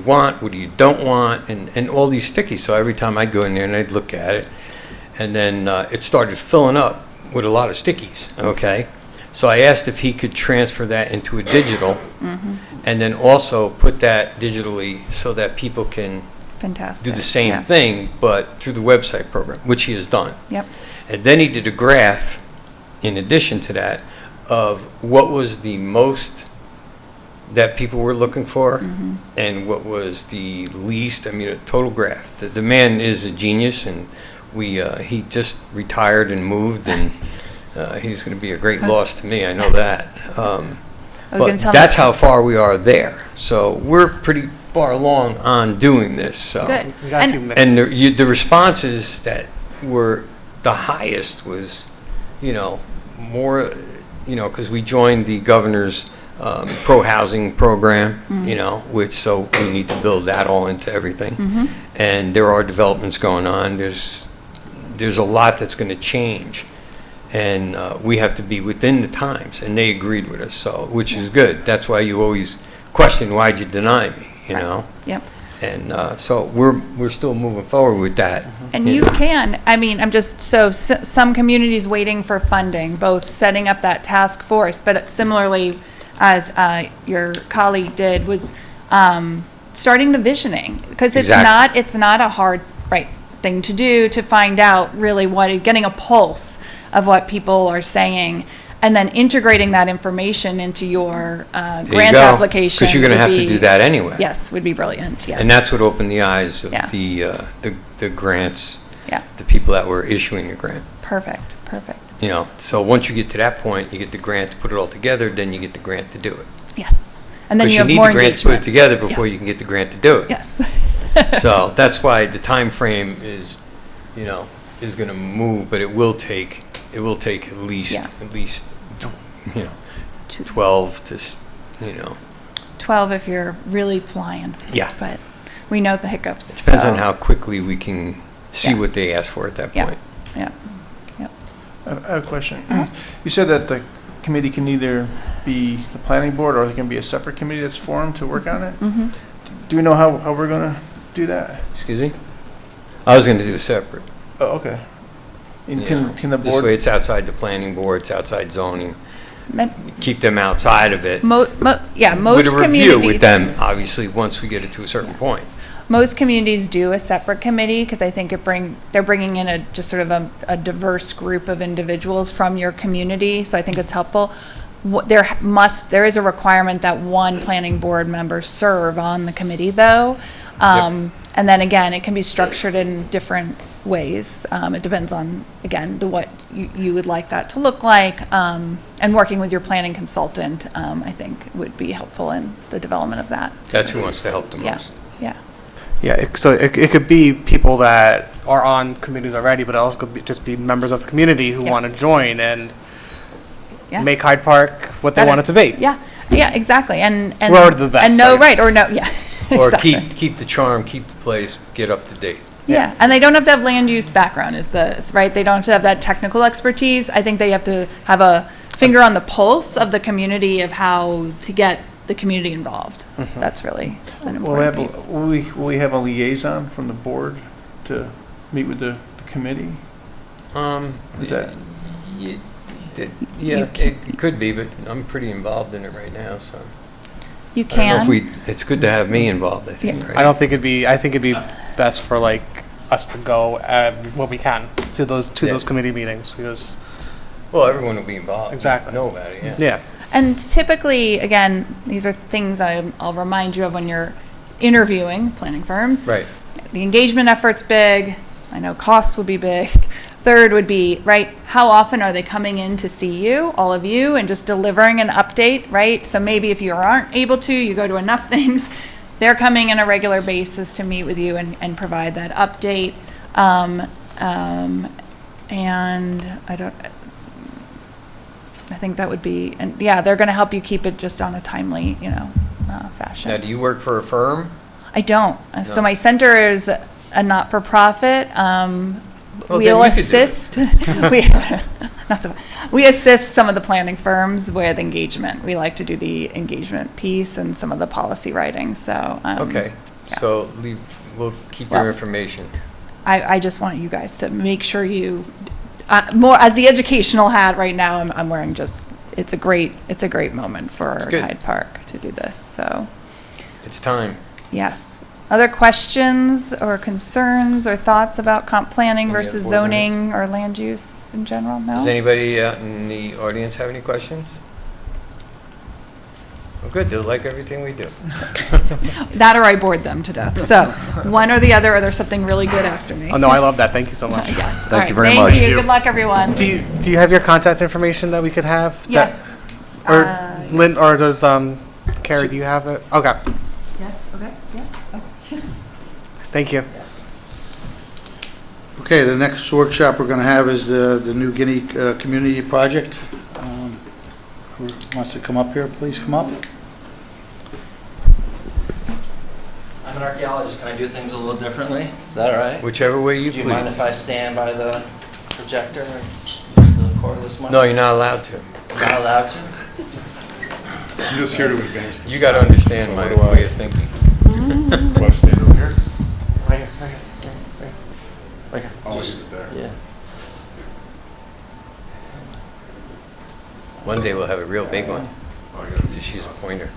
want, what do you don't want, and all these stickies. So every time I'd go in there and I'd look at it, and then it started filling up with a lot of stickies, okay? So I asked if he could transfer that into a digital, and then also put that digitally so that people can Fantastic. do the same Yeah. thing, but through the website program, which he has done. Yep. And then he did a graph, in addition to that, of what was the most that people were looking for and what was the least. I mean, a total graph. The man is a genius, and he just retired and moved, and he's going to be a great loss to me. I know that. But that's how far we are there. So we're pretty far along on doing this. So. Good. We got a few And- mixes. And the responses that were the highest was, more, because we joined the governor's pro-housing program, which, so we need to build that all into everything. And there are developments going on. There's a lot that's going to change. And we have to be within the times, and they agreed with us, so, which is good. That's why you always question, why'd you deny me, Yep. And so we're still moving forward with that. And you can, I'm just, some communities waiting for funding, both setting up that task force, but similarly, as your colleague did, was starting the visioning. Because Exactly. it's not a hard, thing to do, to find out really getting a pulse of what people are saying, and then integrating that information into your grant application. Because you're going to have would to be- do that anyway. Yes, would be brilliant, yes. And that's what opened the eyes of Yeah. the grants, Yeah. the people that were issuing the grant. Perfect, perfect. So once you get to that point, you get the grant to put it all together, then you get the grant to do it. Yes. And then Because you you have need more the grant to put it engagement. together before Yes. you can get the grant to do it. Yes. So that's why the time frame is, is going to move, but it will take at least, Yeah. 12 to, 12 if you're really flying. Yeah. But we know the hiccups. depends on so- how quickly we can see Yeah. what they ask for at that Yeah. point. Yeah. I have a question. You said that the committee can either be the planning board or there can be a separate committee that's formed to work on it? Mm-hmm. Do we know how we're going to do that? Excuse me? I was going to do a separate. Oh, okay. And you can know. the This board? way it's outside the planning board, it's outside zoning. But Keep them outside of it. most With a review communities. with them, obviously, once we get it to a certain point. Most communities do a separate committee, because I think they're bringing in just sort of a diverse group of individuals from your community, so I think it's helpful. There is a requirement that one planning board member serve on the committee, though. And then again, it can be structured in different ways. It depends on, again, what you would like that to look like. And working with your planning consultant, I think, would be helpful in the development of that. That's who wants to help the Yeah, most. yeah. Yeah, it could be people that are on committees already, but it also could just be members of the community who Yes. want to join and Yeah. make Hyde Park what they Better. want it to be. Yeah, yeah, exactly, and. We're already the best, And no, so- right, or no, yeah. Or exactly. keep the charm, keep the place, get up to date. Yeah, and they don't have to have land use background, right? They don't have to have that technical expertise. I think they have to have a finger on the pulse of the community of how to get the community involved. That's really an Will we important piece. will we have a liaison from the board to meet with the committee? Is that? Yeah, You can- it could be, but I'm pretty involved in it right now, so. You I don't know if can. it's good to have me involved, I think, Yeah. right? I don't think I think it'd be best for like us to go when we can to those Yeah. committee meetings because Well, everyone will be involved. Exactly. Know about it, yeah. yeah. And typically, again, these are things I'll remind you of when you're interviewing planning firms. Right. The engagement effort's big. I know costs would be big. Third would be, right, how often are they coming in to see you, all of you, and just delivering an update, right? So maybe if you aren't able to, you go to enough things. they're coming on a regular basis to meet with you and provide that update. And I think that would be, and yeah, they're going to help you keep it just on a timely, fashion. Now, do you work for a firm? I don't. So No. my center is a not-for-profit. Well, We'll then you could do it. assist. We assist some of the planning firms with engagement. We like to do the engagement piece and some of the policy writing. So Okay, yeah. so we'll keep Well- your information. I just want you guys to make sure you more as the educational hat right now. I'm wearing just. It's a great moment for It's good. Hyde Park to do this. So It's time. yes. Other questions or concerns or thoughts about comp planning Any other versus board members? zoning or land use in general? No? Does anybody out in the audience have any questions? Well, good, they'll like everything we do. That or I bored them to death. So one or the other, or there's something really good after me. Oh, no, I love that. Thank you so much. Yes. Thank All right, you very much. Thank you. Good luck, everyone. Do you have your contact information that we could have? That- Yes. Or Lynn, Yes. or does, Carrie, do you have it? Okay, Yes, okay, yeah. thank you. Okay, the next workshop we're going to have is the New Guinea Community Project. Who wants to come up here, please come up. I'm an archaeologist. Can I do things a little differently? Is that all right? Whichever way you Do you please. mind if I stand by the projector and use the cordless mic? No, you're not allowed to. I'm not allowed to? I'm just here to advance the You got to slides, understand so my what do way of thinking. Do I stand over here? Right here, right here, right here. I'll leave it there. Yeah. One day we'll have a real big one. Just use a pointer.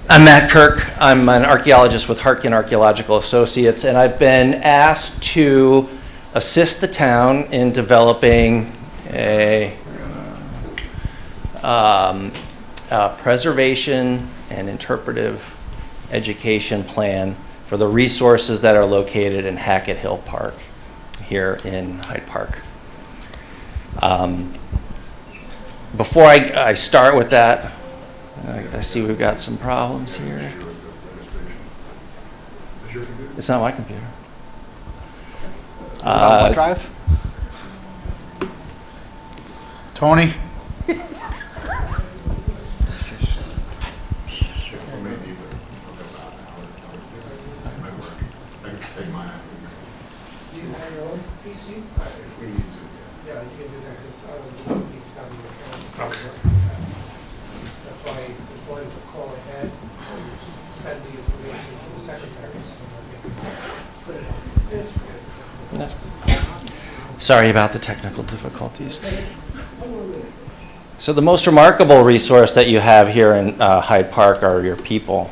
I'm Matt Kirk. I'm an archaeologist with Hartkin Archaeological Associates, and I've been asked to assist the town in developing a preservation and interpretive education plan for the resources that are located in Hackett Hill Park here in Hyde Park. Before I start with that, I see we've got some problems here. It's not my computer. Is it on OneDrive? Tony? Sorry about the technical difficulties. So the most remarkable resource that you have here in Hyde Park are your people.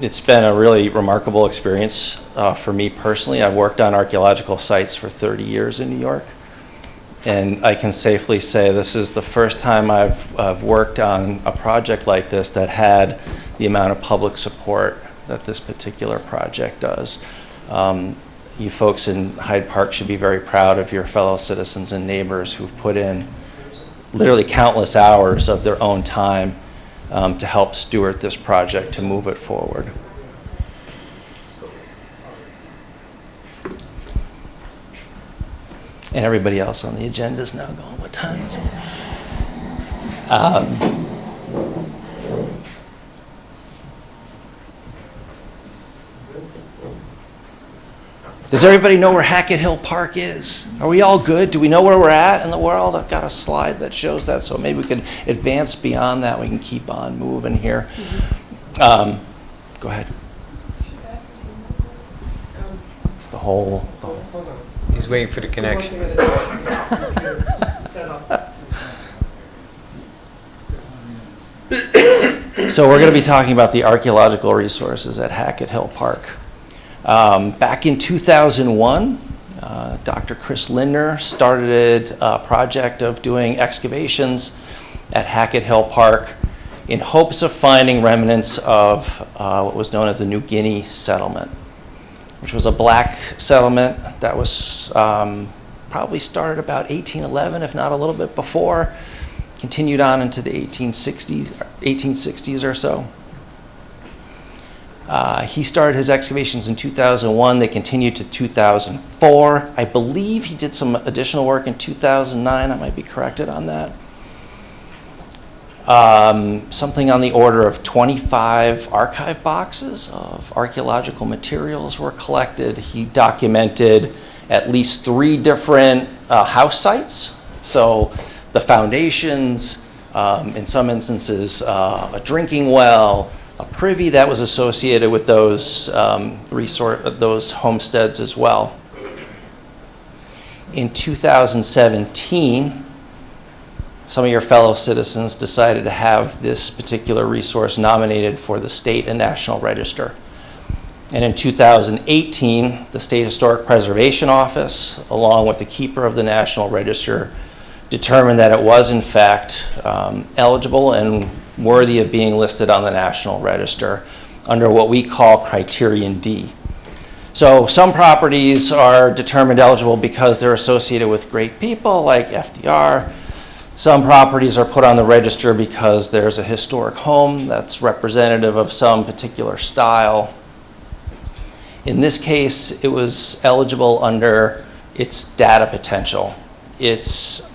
It's been a really remarkable experience for me personally. I've worked on archaeological sites for 30 years in New York, and I can safely say this is the first time I've worked on a project like this that had the amount of public support that this particular project does. You folks in Hyde Park should be very proud of your fellow citizens and neighbors who've put in literally countless hours of their own time to help steward this project, to move it forward. And everybody else on the agenda is now going, what time is it? Does everybody know where Hackett Hill Park is? Are we all good? Do we know where we're at in the world? I've got a slide that shows that, so maybe we could advance beyond that. We can keep on moving here. Go ahead. The whole. He's waiting for the connection. So we're going to be talking about the archaeological resources at Hackett Hill Park. Back in 2001, Dr. Chris Lindner started a project of doing excavations at Hackett Hill Park in hopes of finding remnants of what was known as the New Guinea settlement, which was a black settlement that was probably started about 1811, if not a little bit before, continued on into the 1860s or so. He started his excavations in 2001. They continued to 2004. I believe he did some additional work in 2009. I might be corrected on that. Something on the order of 25 archive boxes of archaeological materials were collected. He documented at least 3 different house sites. So the foundations, in some instances, a drinking well, a privy that was associated with those those homesteads as well. In 2017, some of your fellow citizens decided to have this particular resource nominated for the state and national register. And in 2018, the State Historic Preservation Office, along with the keeper of the National Register, determined that it was in fact eligible and worthy of being listed on the National Register under what we call Criterion D. So some properties are determined eligible because they're associated with great people like FDR. Some properties are put on the register because there's a historic home that's representative of some particular style. In this case, it was eligible under its data potential, its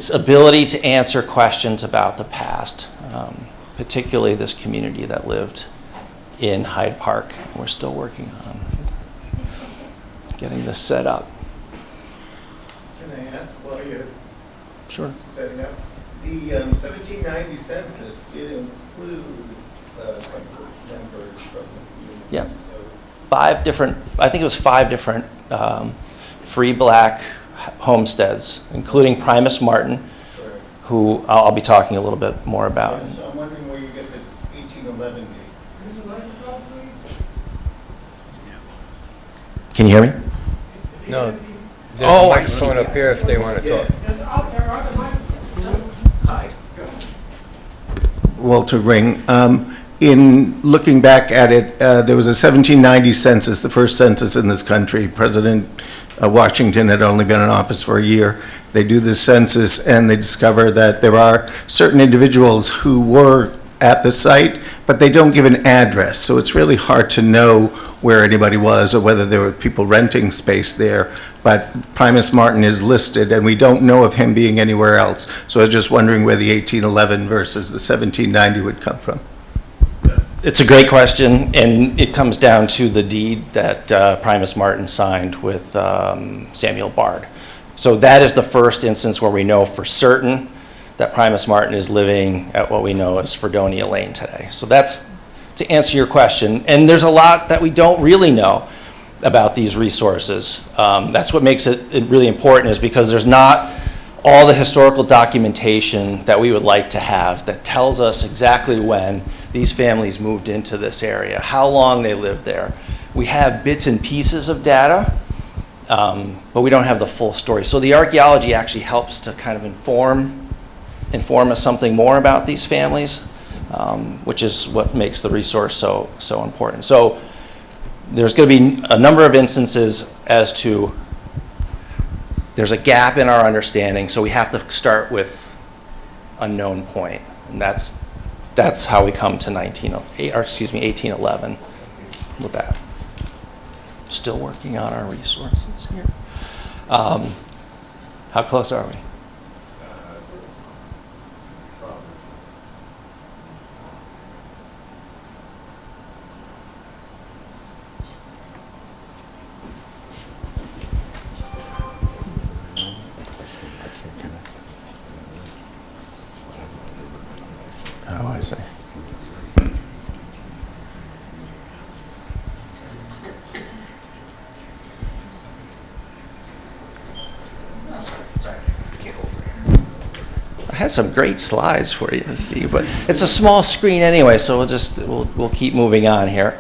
ability to answer questions about the past, particularly this community that lived in Hyde Park. We're still working on getting this set up. Can I ask while you're setting up? The 1790 census did include members from the community. Yeah. So 5 different, I think it was 5 different free black homesteads, including Primus Martin, who I'll be talking a little bit more about. so I'm wondering where you get the 1811 date. Can you hear me? No, there's a microphone up here if they want to talk. Walter Ring. In looking back at it, there was a 1790 census, the first census in this country. President Washington had only been in office for a year. They do this census and they discover that there are certain individuals who were at the site, but they don't give an address. So it's really hard to know where anybody was or whether there were people renting space there. But Primus Martin is listed and we don't know of him being anywhere else. So I was just wondering where the 1811 versus the 1790 would come from. It's a great question, and it comes down to the deed that Primus Martin signed with Samuel Bard. So that is the first instance where we know for certain that Primus Martin is living at what we know as Fredonia Lane today. So that's to answer your question. And there's a lot that we don't really know about these resources. That's what makes it really important, is because there's not all the historical documentation that we would like to have that tells us exactly when these families moved into this area, how long they lived there. We have bits and pieces of data, but we don't have the full story. So the archaeology actually helps to kind of inform us something more about these families, which is what makes the resource so important. So there's going to be a number of instances as to there's a gap in our understanding, so we have to start with a known point, and that's how we come to 1811 with that. Still working on our resources here. How close are we? Oh, I see. I had some great slides for you to see, but it's a small screen anyway, so we'll keep moving on here.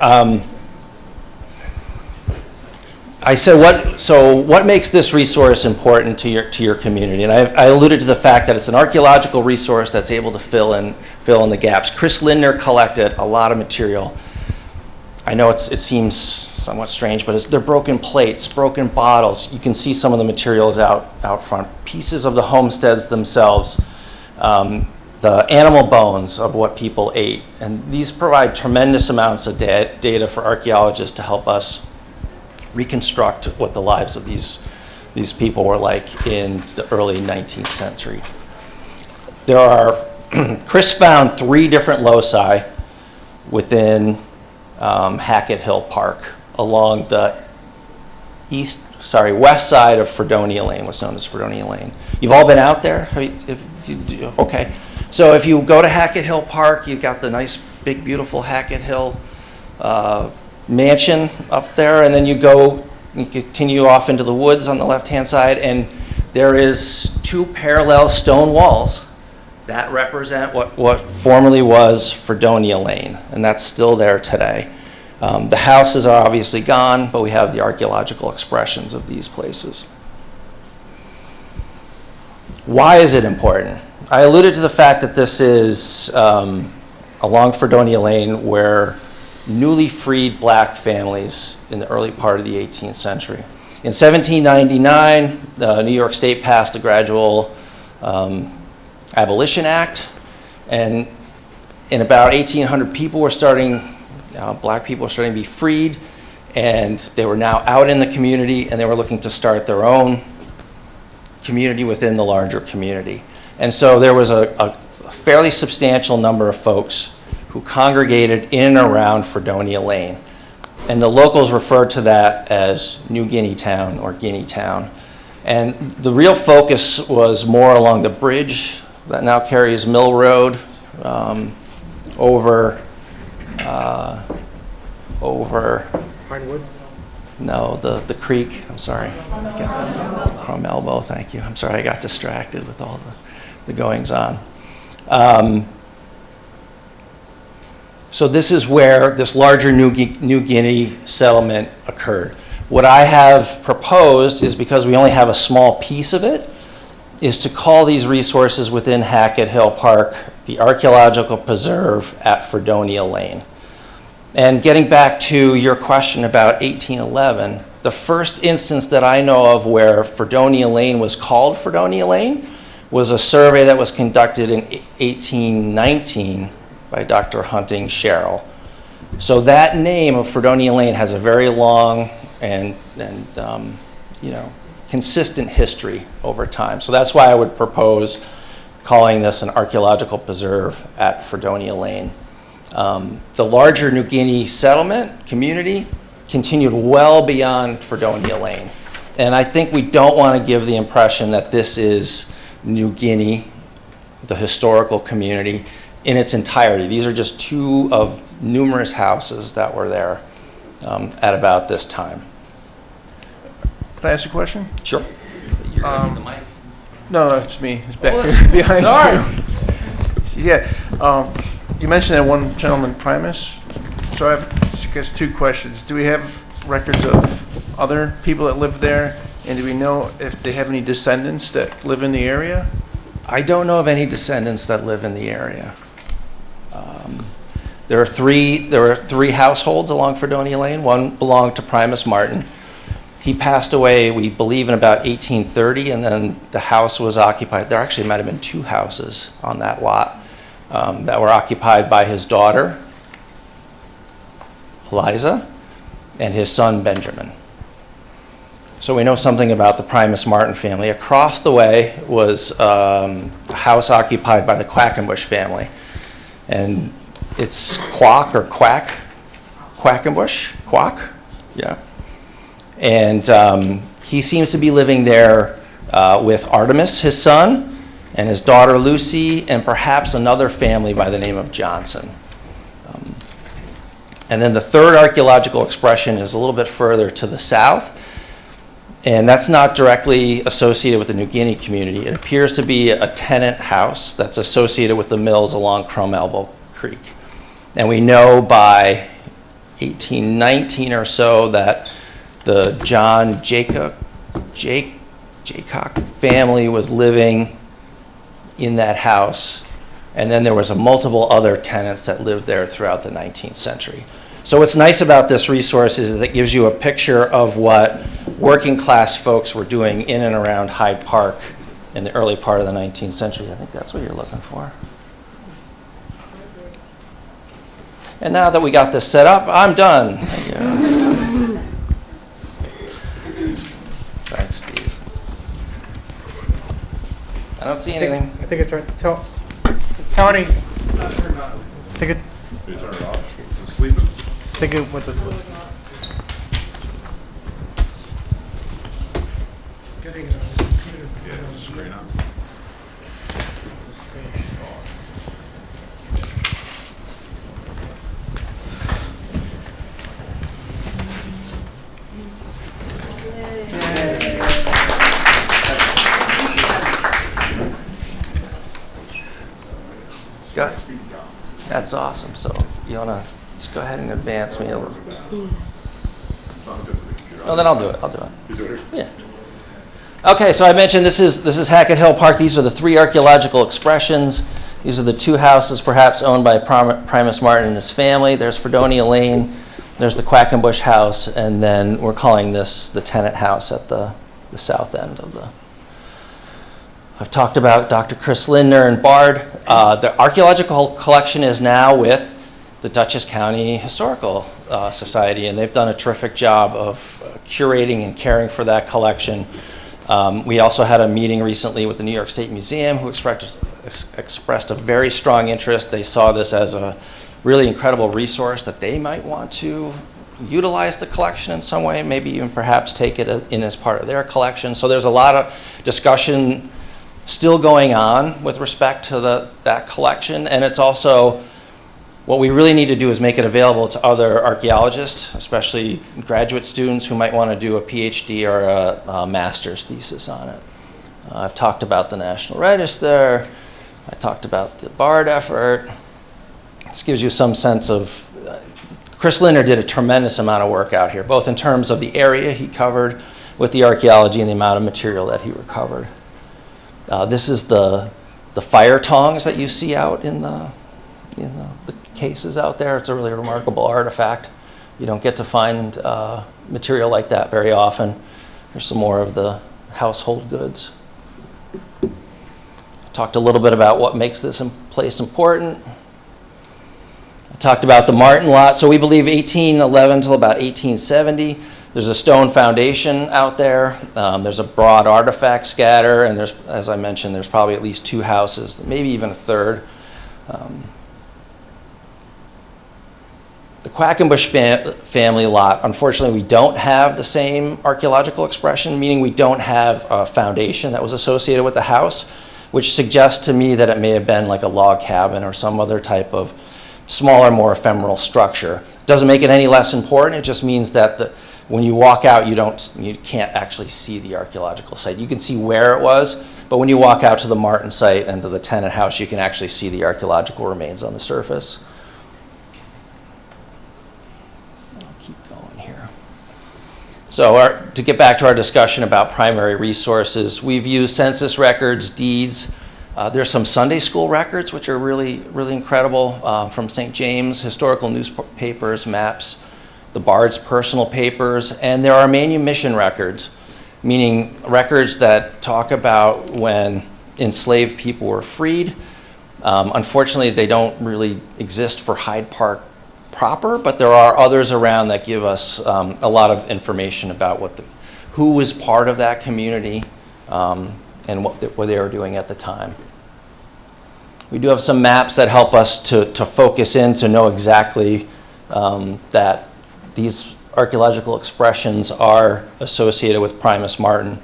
I said what makes this resource important to your community? And I alluded to the fact that it's an archaeological resource that's able to fill in the gaps. Chris Lindner collected a lot of material. I know it seems somewhat strange, but they're broken plates, broken bottles. You can see some of the materials out front. Pieces of the homesteads themselves. the animal bones of what people ate. And these provide tremendous amounts of data for archaeologists to help us reconstruct what the lives of these people were like in the early 19th century. There are, Chris found 3 different loci within Hackett Hill Park along the west side of Fredonia Lane, what's known as Fredonia Lane. You've all been out there? Okay. So if you go to Hackett Hill Park, you've got the nice, big, beautiful Hackett Hill mansion up there, and then you continue off into the woods on the left-hand side, and there is 2 parallel stone walls that represent what formerly was Fredonia Lane, and that's still there today. The houses are obviously gone, but we have the archaeological expressions of these places. Why is it important? I alluded to the fact that this is along Fredonia Lane where newly freed black families in the early part of the 18th century. In 1799, the New York State passed the Gradual Abolition Act, and in about 1800 people were starting, black people were starting to be freed, and they were now out in the community, and they were looking to start their own community within the larger community. And so there was a fairly substantial number of folks who congregated in and around Fredonia Lane. And the locals referred to that as New Guinea Town or Guinea Town. And the real focus was more along the bridge that now carries Mill Road over Pine Woods? No, the creek, I'm sorry. Crum Elbow, thank you. I'm sorry, I got distracted with all the goings on. So this is where this larger New Guinea settlement occurred. What I have proposed is, because we only have a small piece of it, is to call these resources within Hackett Hill Park the Archaeological Preserve at Fredonia Lane. And getting back to your question about 1811, the first instance that I know of where Fredonia Lane was called Fredonia Lane was a survey that was conducted in 1819 by Dr. Hunting Sherrill. So that name of Fredonia Lane has a very long and consistent history over time. So that's why I would propose calling this an archaeological preserve at Fredonia Lane. The larger New Guinea settlement community continued well beyond Fredonia Lane. And I think we don't want to give the impression that this is New Guinea, the historical community, in its entirety. These are just 2 of numerous houses that were there at about this time. Can I ask a question? Sure. You're going to need the mic? No, it's me. It's back behind you. Yeah. You mentioned that one gentleman, Primus. So I have, I guess, 2 questions. Do we have records of other people that live there? And do we know if they have any descendants that live in the area? I don't know of any descendants that live in the area. There were 3 households along Fredonia Lane. One belonged to Primus Martin. He passed away, we believe, in about 1830, and then the house was occupied. There actually might have been 2 houses on that lot that were occupied by his daughter, Eliza, and his son, Benjamin. So we know something about the Primus Martin family. Across the way was a house occupied by the Quackenbush family. And it's Quack or Quack, Quackenbush, Quack, yeah. And he seems to be living there with Artemis, his son, and his daughter Lucy, and perhaps another family by the name of Johnson. And then the third archaeological expression is a little bit further to the south, and that's not directly associated with the New Guinea community. It appears to be a tenant house that's associated with the mills along Crum Elbow Creek. And we know by 1819 or so that the John Jaycock family was living in that house, and then there was multiple other tenants that lived there throughout the 19th century. So what's nice about this resource is that it gives you a picture of what working class folks were doing in and around Hyde Park in the early part of the 19th century. I think that's what you're looking for. And now that we got this set up, I'm done. Thank you. Thanks, Steve. I don't see anything. I think it's right. Tony. I think it. You turn it off. It's sleeping. I think it went to sleep. Yeah, it's a screen up. Good. That's awesome. So you want to just go ahead and advance me a little. No, then I'll do it. I'll do it. You do it here? Yeah. Okay, so I mentioned this is Hackett Hill Park. These are the 3 archaeological expressions. These are the 2 houses perhaps owned by Primus Martin and his family. There's Fredonia Lane. There's the Quackenbush house, and then we're calling this the tenant house at the south end of the. I've talked about Dr. Chris Lindner and Bard. The archaeological collection is now with the Dutchess County Historical Society, and they've done a terrific job of curating and caring for that collection. We also had a meeting recently with the New York State Museum who expressed a very strong interest. They saw this as a really incredible resource that they might want to utilize the collection in some way, maybe even perhaps take it in as part of their collection. So there's a lot of discussion still going on with respect to that collection, and it's also what we really need to do is make it available to other archaeologists, especially graduate students who might want to do a PhD or a master's thesis on it. I've talked about the National Register. I talked about the BARD effort. This gives you some sense of, Chris Lindner did a tremendous amount of work out here, both in terms of the area he covered with the archaeology and the amount of material that he recovered. This is the fire tongs that you see out in the cases out there. It's a really remarkable artifact. You don't get to find material like that very often. There's some more of the household goods. I talked a little bit about what makes this place important. I talked about the Martin lot. So we believe 1811 till about 1870. There's a stone foundation out there. There's a broad artifact scatter, and there's, as I mentioned, there's probably at least 2 houses, maybe even a third. The Quackenbush family lot, unfortunately, we don't have the same archaeological expression, meaning we don't have a foundation that was associated with the house, which suggests to me that it may have been like a log cabin or some other type of smaller, more ephemeral structure. It doesn't make it any less important. It just means that when you walk out, you can't actually see the archaeological site. You can see where it was, but when you walk out to the Martin site and to the tenant house, you can actually see the archaeological remains on the surface. So to get back to our discussion about primary resources, we've used census records, deeds. There's some Sunday school records, which are really, really incredible, from St. James, historical newspapers, maps, the Bard's personal papers, and there are manumission records, meaning records that talk about when enslaved people were freed. Unfortunately, they don't really exist for Hyde Park proper, but there are others around that give us a lot of information about who was part of that community and what they were doing at the time. We do have some maps that help us to focus in to know exactly that these archaeological expressions are associated with Primus Martin,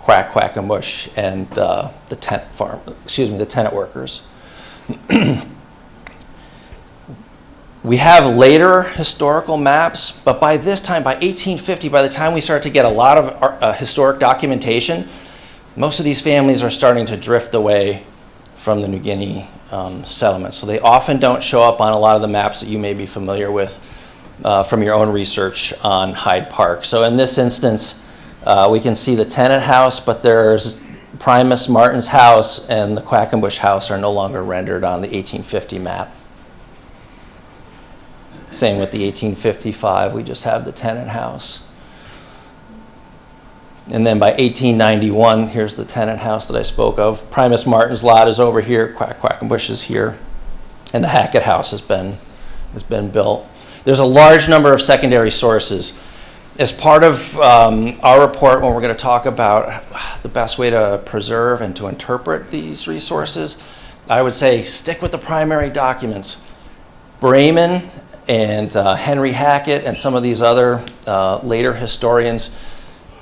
Quackenbush, and the tenant workers. We have later historical maps, but by this time, by 1850, by the time we start to get a lot of historic documentation, most of these families are starting to drift away from the New Guinea settlements. So they often don't show up on a lot of the maps that you may be familiar with from your own research on Hyde Park. So in this instance, we can see the tenant house, but there's Primus Martin's house and the Quackenbush house are no longer rendered on the 1850 map. Same with the 1855, we just have the tenant house. And then by 1891, here's the tenant house that I spoke of. Primus Martin's lot is over here, Quackenbush is here, and the Hackett house has been has been built. There's a large number of secondary sources. As part of our report, when we're going to talk about the best way to preserve and to interpret these resources, I would say stick with the primary documents. Brayman and Henry Hackett and some of these other later historians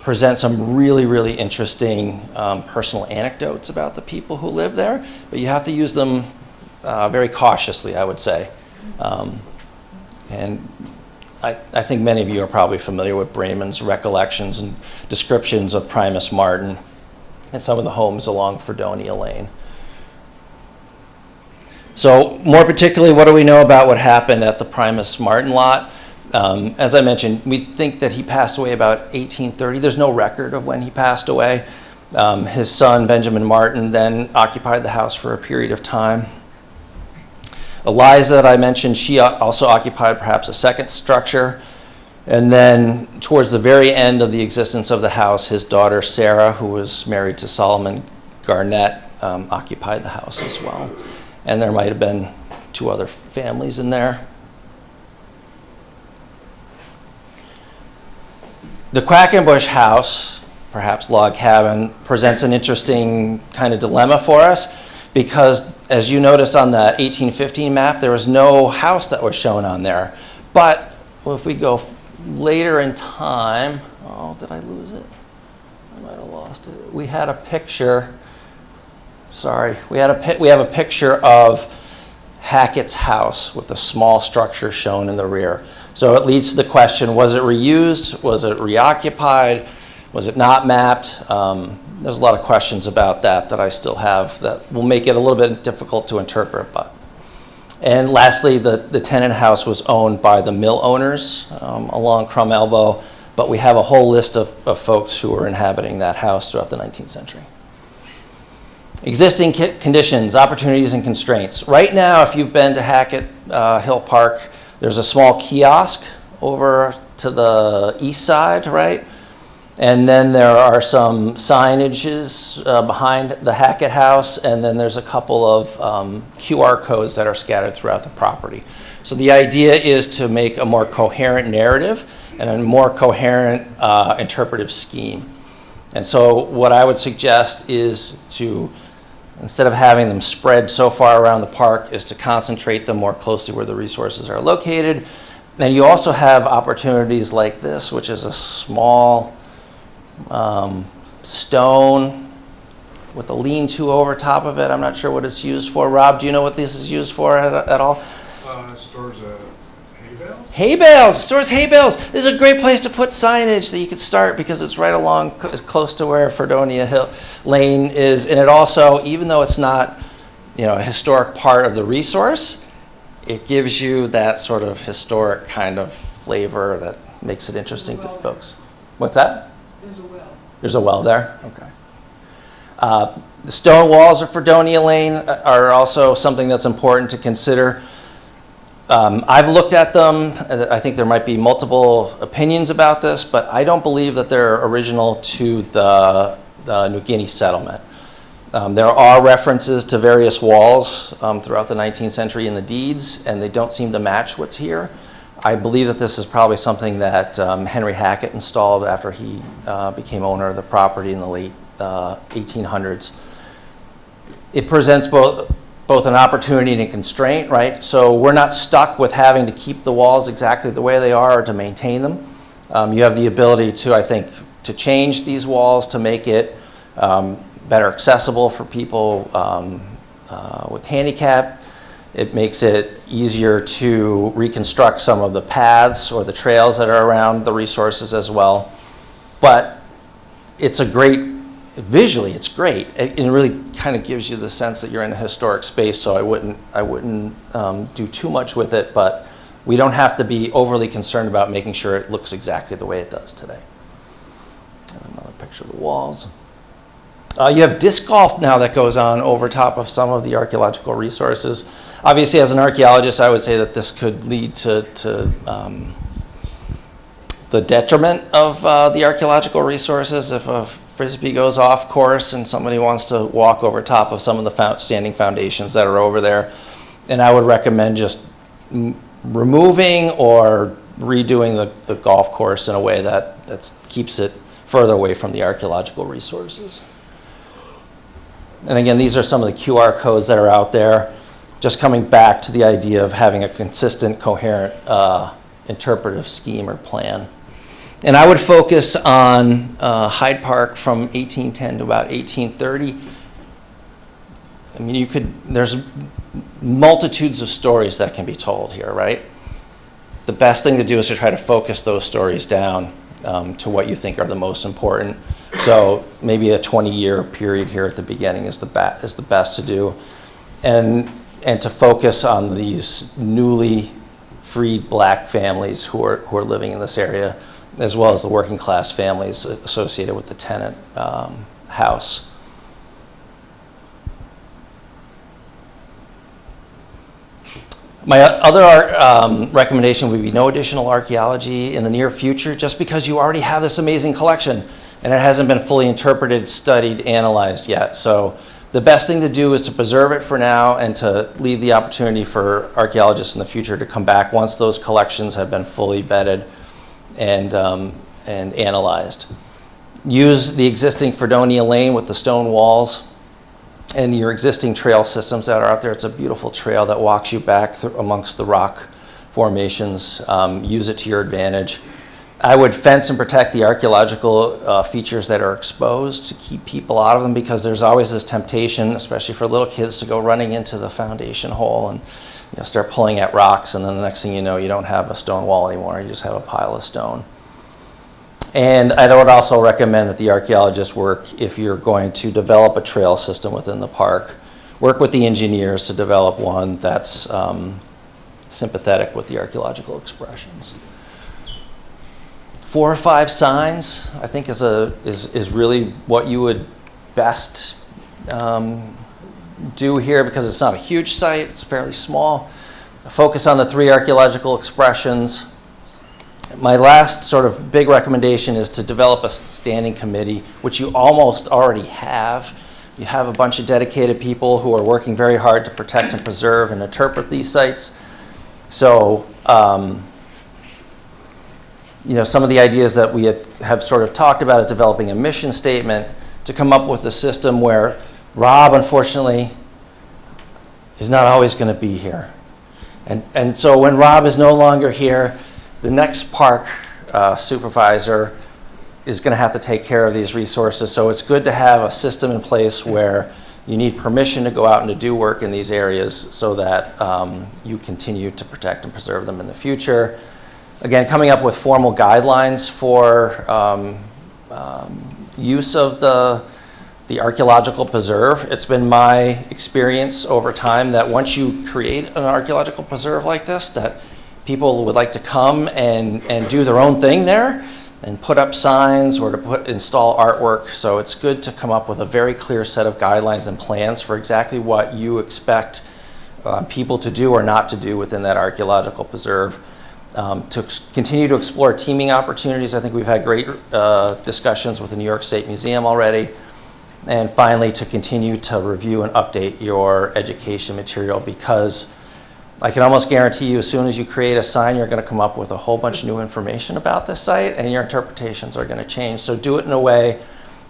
present some really, really interesting personal anecdotes about the people who live there, but you have to use them very cautiously, I would say. And I think many of you are probably familiar with Brayman's recollections and descriptions of Primus Martin and some of the homes along Fredonia Lane. So more particularly, what do we know about what happened at the Primus Martin lot? As I mentioned, we think that he passed away about 1830. There's no record of when he passed away. His son, Benjamin Martin, then occupied the house for a period of time. Eliza, that I mentioned, she also occupied perhaps a second structure. And then towards the very end of the existence of the house, his daughter, Sarah, who was married to Solomon Garnett, occupied the house as well. And there might have been 2 other families in there. The Quackenbush house, perhaps log cabin, presents an interesting kind of dilemma for us because, as you notice on that 1815 map, there was no house that was shown on there. But well, if we go later in time, oh, did I lose it? I might have lost it. We had a picture. Sorry, we have a picture of Hackett's house with a small structure shown in the rear. So it leads to the question, was it reused? Was it reoccupied? Was it not mapped? There's a lot of questions about that I still have that will make it a little bit difficult to interpret. And lastly, the tenant house was owned by the mill owners along Crum Elbow, but we have a whole list of folks who were inhabiting that house throughout the 19th century. Existing conditions, opportunities, and constraints. Right now, if you've been to Hackett Hill Park, there's a small kiosk over to the east side, right? And then there are some signages behind the Hackett house, and then there's a couple of QR codes that are scattered throughout the property. So the idea is to make a more coherent narrative and a more coherent interpretive scheme. And so what I would suggest is to, instead of having them spread so far around the park, is to concentrate them more closely where the resources are located. And you also have opportunities like this, which is a small stone with a lean-to over top of it. I'm not sure what it's used for. Rob, do you know what this is used for at all? It stores hay bales? Hay bales! It stores hay bales! This is a great place to put signage that you could start because it's right along, close to where Fredonia Hill Lane is. And it also, even though it's not, a historic part of the resource, it gives you that sort of historic kind of flavor that makes it interesting to folks. What's that? There's a well. There's a well there? Okay. The stone walls of Fredonia Lane are also something that's important to consider. I've looked at them. I think there might be multiple opinions about this, but I don't believe that they're original to the New Guinea settlement. There are references to various walls throughout the 19th century in the deeds, and they don't seem to match what's here. I believe that this is probably something that Henry Hackett installed after he became owner of the property in the late 1800s. It presents both an opportunity and a constraint, right? So we're not stuck with having to keep the walls exactly the way they are or to maintain them. You have the ability to, I think, to change these walls to make it better accessible for people with handicap. It makes it easier to reconstruct some of the paths or the trails that are around the resources as well. But it's a great, visually it's great. It really kind of gives you the sense that you're in a historic space, so I wouldn't do too much with it, but we don't have to be overly concerned about making sure it looks exactly the way it does today. Another picture of the walls. You have disc golf now that goes on over top of some of the archaeological resources. Obviously, as an archaeologist, I would say that this could lead to the detriment of the archaeological resources. If a frisbee goes off course and somebody wants to walk over top of some of the standing foundations that are over there, and I would recommend just removing or redoing the golf course in a way that keeps it further away from the archaeological resources. And again, these are some of the QR codes that are out there, just coming back to the idea of having a consistent, coherent interpretive scheme or plan. And I would focus on Hyde Park from 1810 to about 1830. I mean, there's multitudes of stories that can be told here, right? The best thing to do is to try to focus those stories down to what you think are the most important. So maybe a 20-year period here at the beginning is the best to do. And to focus on these newly freed black families who are living in this area, as well as the working class families associated with the tenant house. My other recommendation would be no additional archaeology in the near future, just because you already have this amazing collection and it hasn't been fully interpreted, studied, analyzed yet. So the best thing to do is to preserve it for now and to leave the opportunity for archaeologists in the future to come back once those collections have been fully vetted and analyzed. Use the existing Fredonia Lane with the stone walls and your existing trail systems that are out there. It's a beautiful trail that walks you back amongst the rock formations. Use it to your advantage. I would fence and protect the archaeological features that are exposed to keep people out of them, because there's always this temptation, especially for little kids, to go running into the foundation hole and start pulling at rocks, and then the next thing you know, you don't have a stone wall anymore. You just have a pile of stone. And I would also recommend that the archaeologists work, if you're going to develop a trail system within the park, work with the engineers to develop one that's sympathetic with the archaeological expressions. 4 or 5 signs, I think, is really what you would best do here, because it's not a huge site, it's fairly small. Focus on the 3 archaeological expressions. My last sort of big recommendation is to develop a standing committee, which you almost already have. You have a bunch of dedicated people who are working very hard to protect and preserve and interpret these sites. So, some of the ideas that we have sort of talked about is developing a mission statement to come up with a system where Rob, unfortunately, is not always going to be here. And so when Rob is no longer here, the next park supervisor is going to have to take care of these resources. So it's good to have a system in place where you need permission to go out and to do work in these areas so that you continue to protect and preserve them in the future. Again, coming up with formal guidelines for use of the archaeological preserve. It's been my experience over time that once you create an archaeological preserve like this, that people would like to come and do their own thing there and put up signs or to install artwork. So it's good to come up with a very clear set of guidelines and plans for exactly what you expect people to do or not to do within that archaeological preserve. To continue to explore teaming opportunities. I think we've had great discussions with the New York State Museum already. And finally, to continue to review and update your education material, because I can almost guarantee you as soon as you create a sign, you're going to come up with a whole bunch of new information about this site and your interpretations are going to change. So do it in a way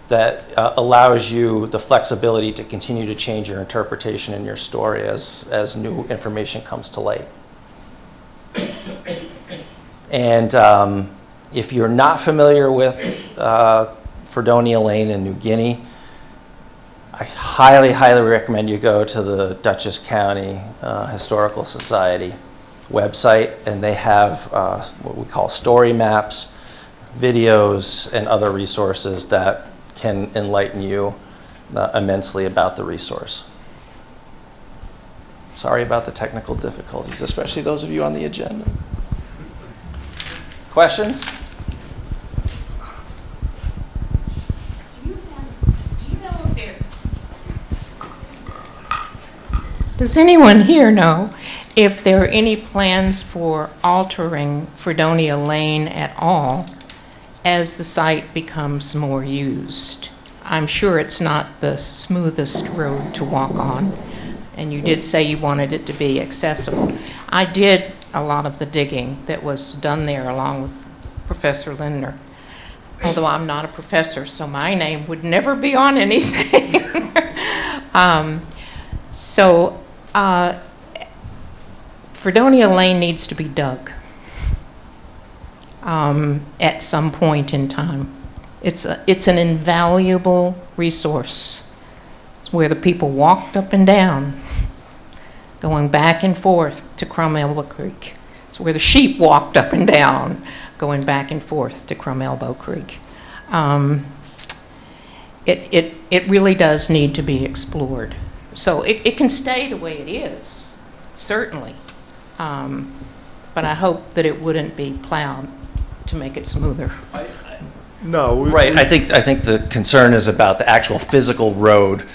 that allows you the flexibility to continue to change your interpretation and your story as new information comes to light. And if you're not familiar with Fredonia Lane in New Guinea, I highly, highly recommend you go to the Dutchess County Historical Society website, and they have what we call story maps, videos, and other resources that can enlighten you immensely about the resource. Sorry about the technical difficulties, especially those of you on the agenda. Questions? Does anyone here know if there are any plans for altering Fredonia Lane at all as the site becomes more used? I'm sure it's not the smoothest road to walk on, and you did say you wanted it to be accessible. I did a lot of the digging that was done there along with Professor Lindner. Although I'm not a professor, so my name would never be on anything. Fredonia Lane needs to be dug at some point in time. It's an invaluable resource. It's where the people walked up and down, going back and forth to Crum Elbow Creek. It's where the sheep walked up and down, going back and forth to Crum Elbow Creek. It really does need to be explored. So it can stay the way it is, certainly. But I hope that it wouldn't be plowed to make it smoother. No. Right, I think the concern is about the actual physical road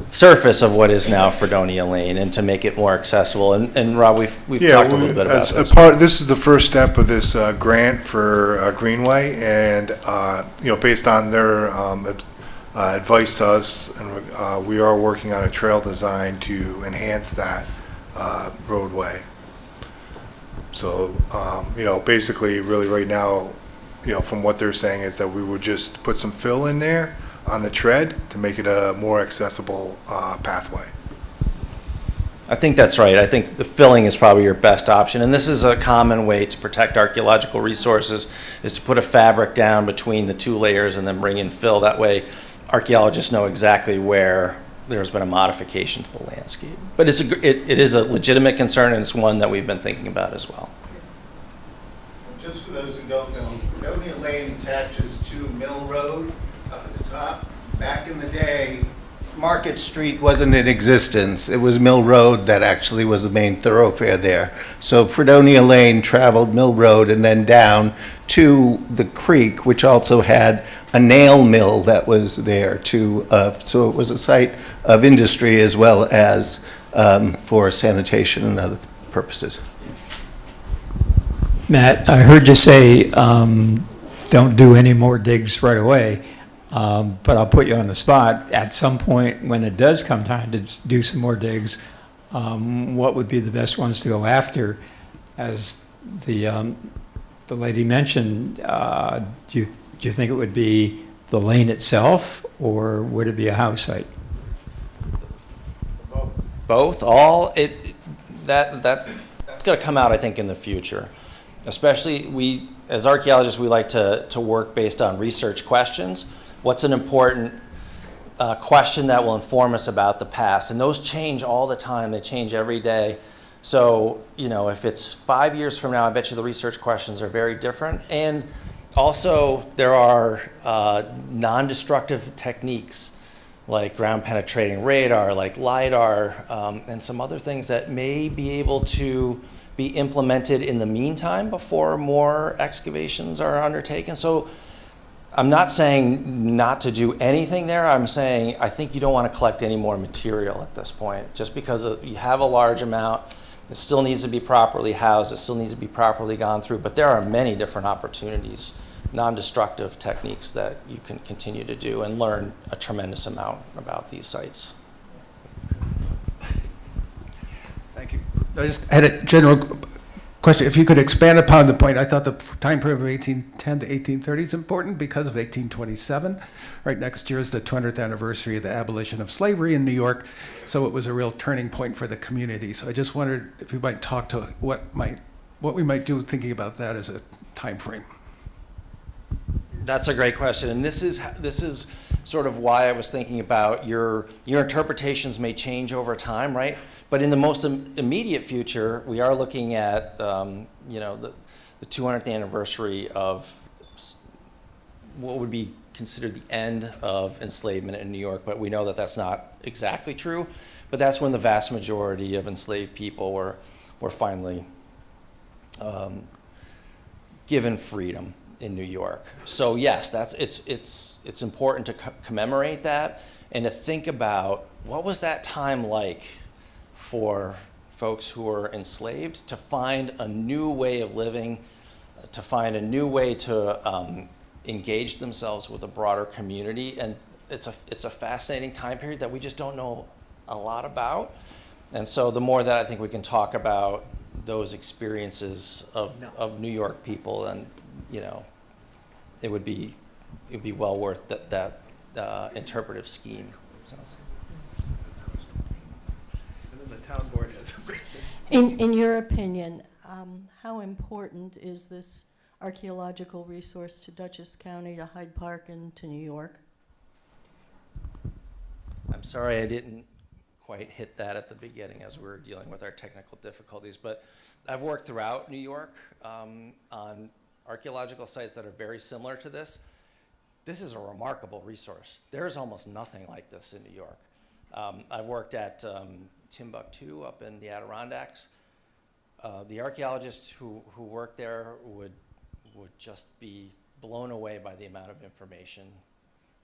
surface of what is now Fredonia Lane, and to make it more accessible. And Rob, we've talked a little bit about this. This is the first step of this grant for Greenway, and based on their advice to us, and we are working on a trail design to enhance that roadway. So basically, really right now, from what they're saying is that we would just put some fill in there on the tread to make it a more accessible pathway. I think that's right. I think the filling is probably your best option. And this is a common way to protect archaeological resources, is to put a fabric down between the two layers and then bring in fill. That way archaeologists know exactly where there's been a modification to the landscape. But it is a legitimate concern, and it's one that we've been thinking about as well. Just for those who don't know, Fredonia Lane attaches to Mill Road up at the top. Back in the day, Market Street wasn't in existence. It was Mill Road that actually was the main thoroughfare there. So Fredonia Lane traveled Mill Road and then down to the creek, which also had a nail mill that was there too. So it was a site of industry as well as for sanitation and other purposes. Matt, I heard you say don't do any more digs right away, but I'll put you on the spot. At some point, when it does come time to do some more digs, what would be the best ones to go after? As the lady mentioned, do you think it would be the lane itself, or would it be a house site? Both, all, that's going to come out, I think, in the future. Especially, as archaeologists, we like to work based on research questions. What's an important question that will inform us about the past? And those change all the time. They change every day. So, if it's 5 years from now, I bet you the research questions are very different. And also, there are non-destructive techniques like ground penetrating radar, like LIDAR, and some other things that may be able to be implemented in the meantime before more excavations are undertaken. So I'm not saying not to do anything there. I'm saying I think you don't want to collect any more material at this point, just because you have a large amount. It still needs to be properly housed. It still needs to be properly gone through. But there are many different opportunities, non-destructive techniques that you can continue to do and learn a tremendous amount about these sites. Thank you. I just had a general question. If you could expand upon the point, I thought the time frame of 1810 to 1830 is important because of 1827. Right next year is the 200th anniversary of the abolition of slavery in New York, so it was a real turning point for the community. So I just wondered if you might talk to what we might do thinking about that as a time frame. That's a great question, and this is sort of why I was thinking about your interpretations may change over time, right? But in the most immediate future, we are looking at the 200th anniversary of what would be considered the end of enslavement in New York. But we know that that's not exactly true. But that's when the vast majority of enslaved people were finally given freedom in New York. So yes, it's important to commemorate that and to think about what was that time like for folks who were enslaved, to find a new way of living, to find a new way to engage themselves with a broader community. And it's a fascinating time period that we just don't know a lot about. And so the more that I think we can talk about those experiences of New York people, and, you know, it would be well worth that interpretive scheme. So. And then the town board has some questions. In your opinion, how important is this archaeological resource to Dutchess County, to Hyde Park, and to New York? I'm sorry I didn't quite hit that at the beginning as we were dealing with our technical difficulties, but I've worked throughout New York on archaeological sites that are very similar to this. This is a remarkable resource. There's almost nothing like this in New York. I've worked at Timbuktu up in the Adirondacks. The archaeologists who work there would just be blown away by the amount of information,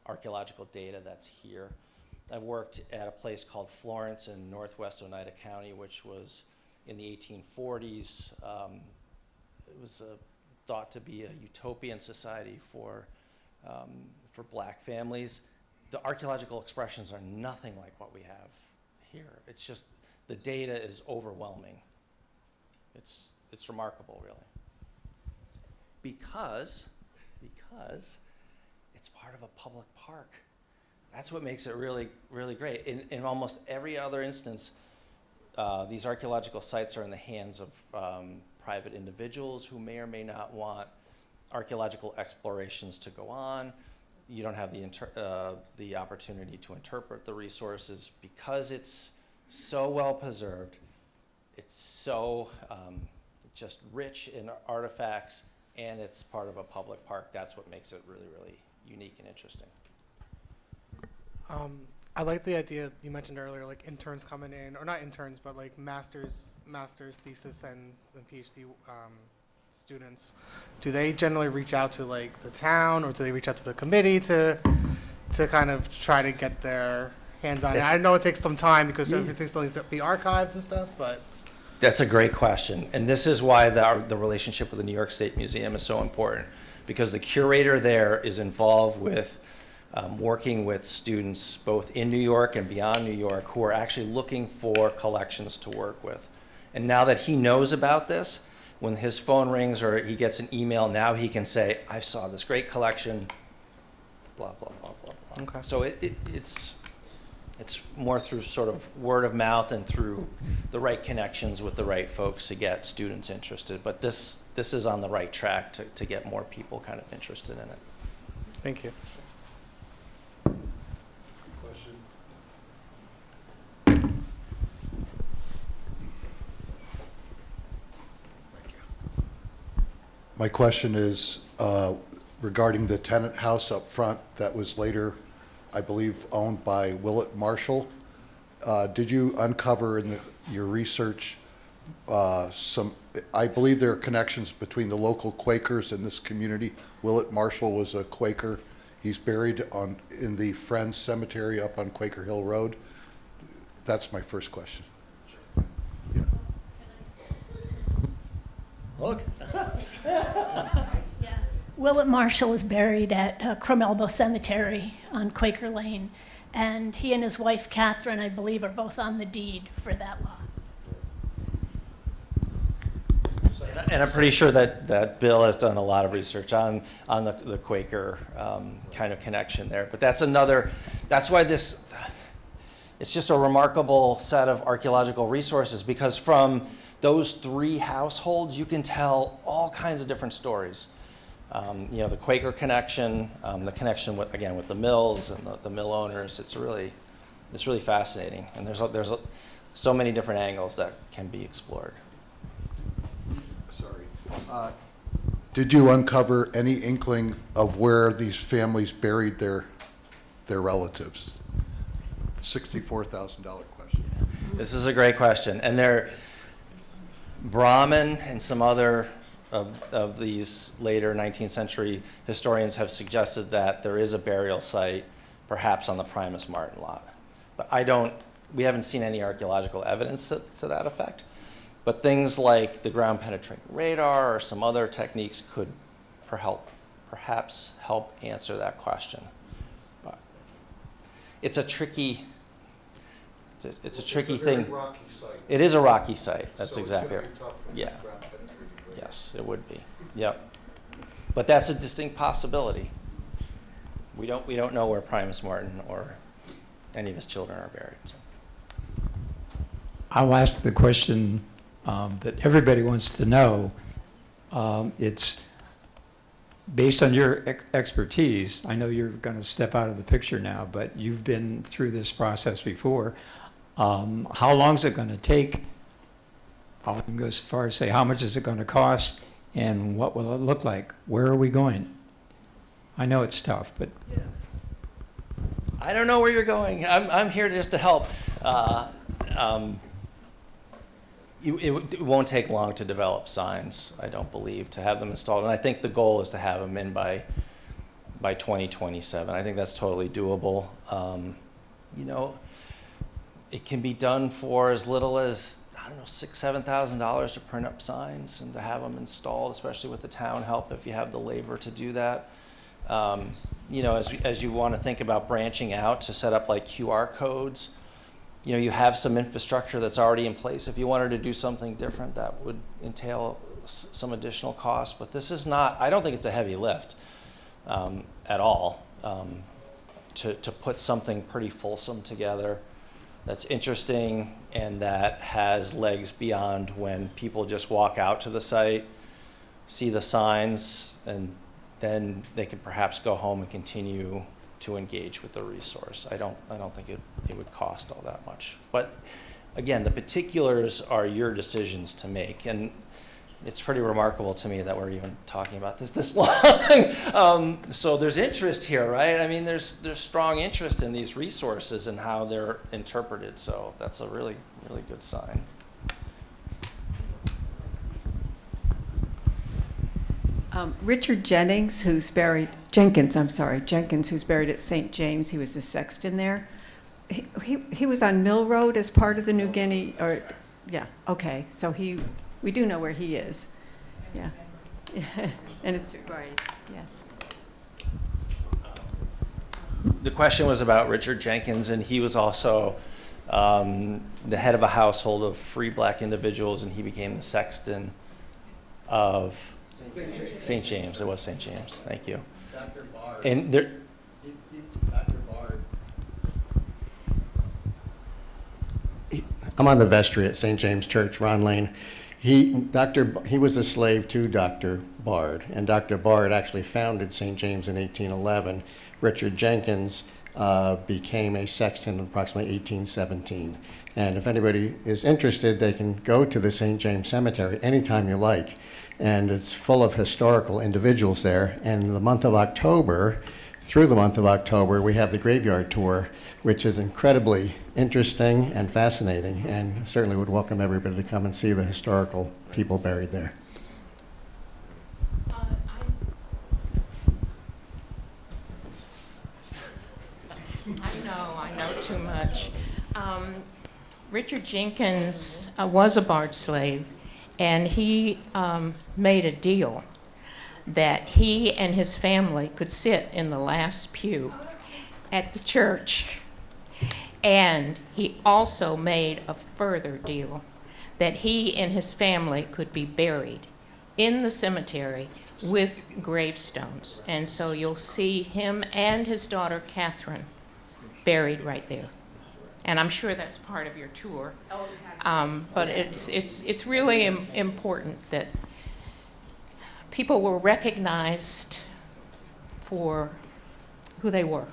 archaeological data that's here. I've worked at a place called Florence in northwest Oneida County, which was in the 1840s. It was thought to be a utopian society for black families. The archaeological expressions are nothing like what we have here. It's just, the data is overwhelming. It's remarkable, really. Because it's part of a public park. That's what makes it really, really great. In almost every other instance, these archaeological sites are in the hands of private individuals who may or may not want archaeological explorations to go on. You don't have the opportunity to interpret the resources because it's so well preserved. It's so just rich in artifacts, and it's part of a public park. That's what makes it really, really unique and interesting. I like the idea you mentioned earlier, like interns coming in, or not interns, but like master's thesis and PhD students. Do they generally reach out to like the town, or do they reach out to the committee to kind of try to get their hands on it? I know it takes some time because everything still needs to be archived and stuff, but. That's a great question, and this is why the relationship with the New York State Museum is so important, because the curator there is involved with working with students both in New York and beyond New York who are actually looking for collections to work with. And now that he knows about this, when his phone rings or he gets an email, now he can say, I saw this great collection, blah, blah, blah, blah, blah. Okay. So it's more through sort of word of mouth and through the right connections with the right folks to get students interested. But this is on the right track to get more people kind of interested in it. Thank you. My question is regarding the tenant house up front that was later, I believe, owned by Willett Marshall. Did you uncover in your research I believe there are connections between the local Quakers in this community. Willett Marshall was a Quaker. He's buried in the Friends Cemetery up on Quaker Hill Road. That's my first question. Yeah. Look. Willett Marshall is buried at Crum Elbow Cemetery on Quaker Lane, and he and his wife Catherine, I believe, are both on the deed for that lot. And I'm pretty sure that Bill has done a lot of research on the Quaker kind of connection there. But that's why it's just a remarkable set of archaeological resources, because from those three households, you can tell all kinds of different stories. The Quaker connection, the connection with the mills and the mill owners. It's really fascinating, and there's so many different angles that can be explored. Sorry. Did you uncover any inkling of where these families buried their relatives? $64,000 question. This is a great question, and Brahman and some other of these later 19th century historians have suggested that there is a burial site, perhaps on the Primus Martin lot. But we haven't seen any archaeological evidence to that effect. But things like the ground penetrating radar or some other techniques could perhaps help answer that question. But it's a tricky it's a tricky thing. It's a very rocky site. It is a rocky site, that's So exactly it's right. gonna be tough for Yeah. ground penetrating. Yes, it would be. Yep. But that's a distinct possibility. We don't know where Primus Martin or any of his children are buried. So. I'll ask the question that everybody wants to know. It's based on your expertise. I know you're going to step out of the picture now, but you've been through this process before. How long is it going to take? I'll even go so far as say, how much is it going to cost, and what will it look like? Where are we going? I know it's tough, but I don't know where you're going. I'm here just to help. It won't take long to develop signs, I don't believe, to have them installed. And I think the goal is to have them in by 2027. I think that's totally doable. You know, it can be done for as little as, I don't know, $6,000, $7,000 to print up signs and to have them installed, especially with the town help if you have the labor to do that. You know, as you want to think about branching out to set up like QR codes, you know, you have some infrastructure that's already in place. If you wanted to do something different, that would entail some additional costs. But this is not, I don't think it's a heavy lift at all to put something pretty fulsome together that's interesting and that has legs beyond when people just walk out to the site, see the signs, and then they could perhaps go home and continue to engage with the resource. I don't think it would cost all that much. But again, the particulars are your decisions to make, and it's pretty remarkable to me that we're even talking about this long. So there's interest here, right? I mean, there's strong interest in these resources and how they're interpreted. So that's a really, really good sign. Richard Jenkins, who's buried at St. James, he was the sexton there. He was on Mill Road as part of the New Guinea, or, yeah, okay, so we do know where he is, yeah. And it's great, yes. The question was about Richard Jenkins, and he was also the head of a household of free black individuals, and he became the sexton of St. James. It was St. James. Thank you. Dr. Bard. And there, Dr. Bard. I'm on the vestry at St. James Church, Ron Lane. He was a slave to Dr. Bard, and Dr. Bard actually founded St. James in 1811. Richard Jenkins became a sexton in approximately 1817. And if anybody is interested, they can go to the St. James Cemetery anytime you like. And it's full of historical individuals there. And in the month of October, through the month of October, we have the graveyard tour, which is incredibly interesting and fascinating, and certainly would welcome everybody to come and see the historical people buried there. I know too much. Richard Jenkins was a Bard slave, and he made a deal that he and his family could sit in the last pew at the church. And he also made a further deal that he and his family could be buried in the cemetery with gravestones. And so you'll see him and his daughter Catherine buried right there. And I'm sure that's part of your tour. But it's really important that people were recognized for who they were.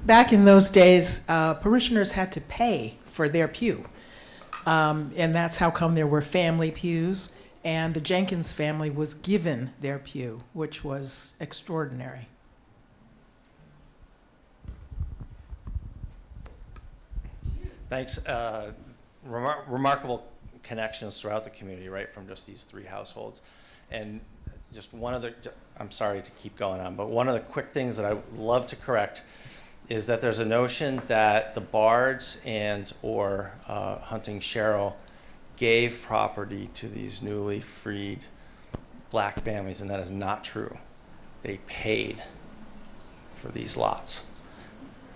Back in those days, parishioners had to pay for their pew. And that's how come there were family pews. And the Jenkins family was given their pew, which was extraordinary. thanks. Remarkable connections throughout the community, right, from just these three households. And just one other, I'm sorry to keep going on, but one of the quick things that I would love to correct is that there's a notion that the Bards and or Hunting Sherrill gave property to these newly freed black families, and that is not true. They paid for these lots.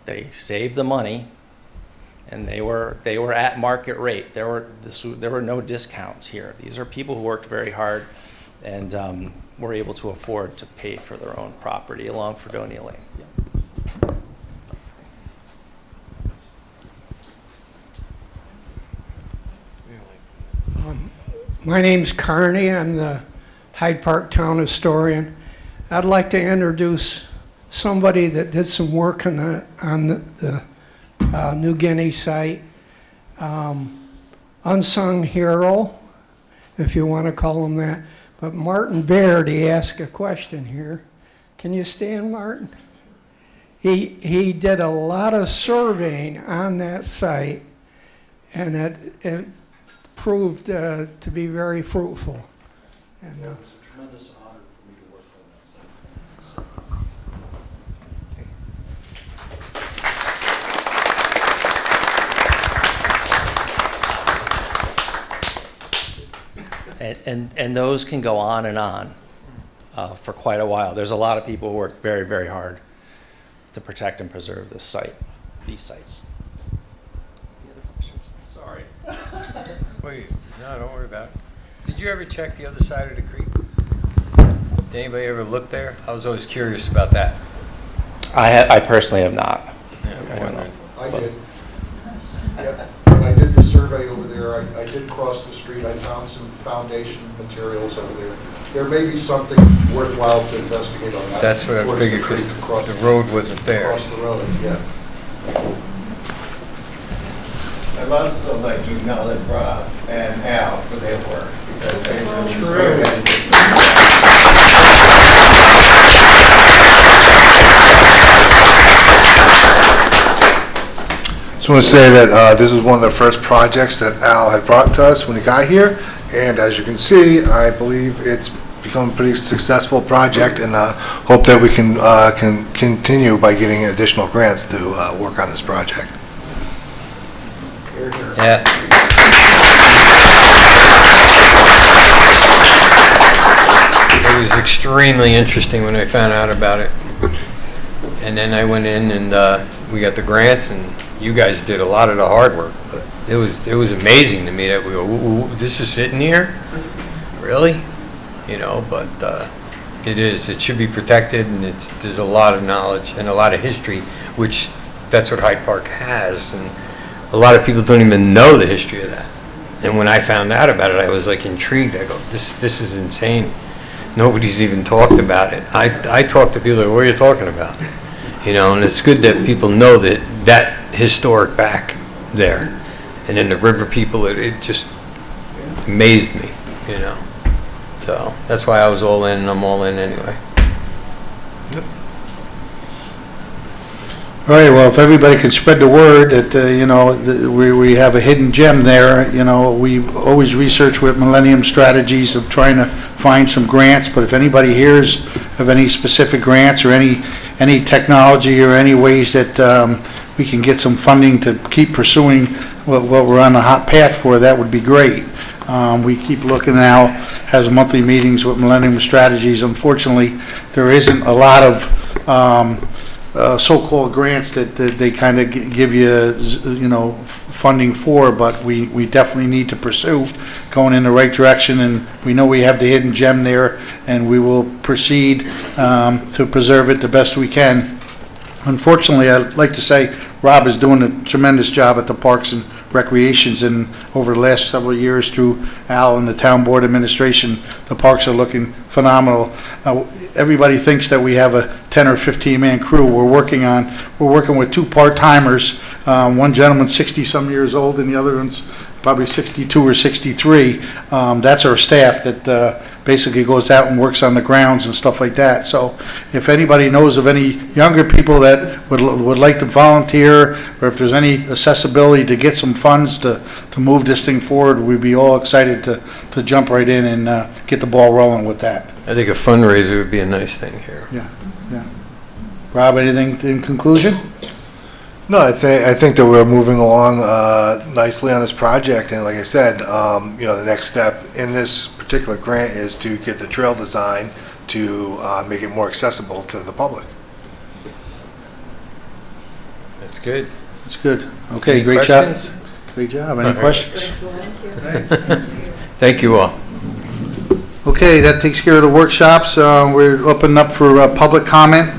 They saved the money, and they were at market rate. There were no discounts here. These are people who worked very hard and were able to afford to pay for their own property along Fredonia Lane. My name's Carney. I'm the Hyde Park Town Historian. I'd like to introduce somebody that did some work on the New Guinea site. Unsung hero, if you want to call him that. But Martin Baird, he asked a question here. Can you stand, Martin? He did a lot of surveying on that site, and it proved to be very fruitful. And, it's a tremendous honor for me to work on that site. And those can go on for quite a while. There's a lot of people who work very, very hard to protect and preserve this site, these sites. Any other questions? Sorry. Wait, no, don't worry about it. Did you ever check the other side of the creek? Did anybody ever look there? I was always curious about that. I personally have not. Yeah, I did. Yep. When I did the survey over there, I did cross the street. I found some foundation materials over there. There may be something worthwhile to investigate on that. That's what I Towards figured, the because creek, across the road wasn't there. Across the road, yeah. I'd also like to acknowledge Rob and Al for their work, because they really Just want to say that this is one of the first projects that Al had brought to us when he got here, and as you can see, I believe it's become a pretty successful project, and hope that we can continue by getting additional grants to work on this project. Yeah. It was extremely interesting when I found out about it. And then I went in and we got the grants, and you guys did a lot of the hard work. But it was amazing to me that we go, ooh, this is sitting here? Really? You know, but it should be protected, and there's a lot of knowledge and a lot of history, which that's what Hyde Park has. And a lot of people don't even know the history of that. And when I found out about it, I was like intrigued. I go, this is insane. Nobody's even talked about it. I talk to people like, what are you talking about? You know, and it's good that people know that historic back there. And then the river people, it just amazed me, you know. So that's why I was all in, and I'm all in anyway. All right, well, if everybody could spread the word that, you know, we have a hidden gem there. You know, we always research with Millennium Strategies of trying to find some grants, but if anybody hears of any specific grants or any technology or any ways that we can get some funding to keep pursuing what we're on the hot path for, that would be great. We keep looking now, has monthly meetings with Millennium Strategies. Unfortunately, there isn't a lot of so-called grants that they kind of give you, you know, funding for, but we definitely need to pursue going in the right direction, and we know we have the hidden gem there, and we will proceed to preserve it the best we can. Unfortunately, I'd like to say Rob is doing a tremendous job at the Parks and Recreations, and over the last several years through Al and the Town Board Administration, the parks are looking phenomenal. Everybody thinks that we have a 10 or 15 man crew. We're working with two part-timers. One gentleman's 60-some years old, and the other one's probably 62 or 63. That's our staff that basically goes out and works on the grounds and stuff like that. So if anybody knows of any younger people that would like to volunteer, or if there's any accessibility to get some funds to move this thing forward, we'd be all excited to jump right in and get the ball rolling with that. I think a fundraiser would be a nice thing here. Yeah. Rob, anything in conclusion? No, I think that we're moving along nicely on this project, and like I said, you know, the next step in this particular grant is to get the trail design to make it more accessible to the public. That's good. That's good. Okay, Any great job. questions? Great job. Any All right. questions? Thank you all. Okay, that takes care of the workshops. We're opening up for public comment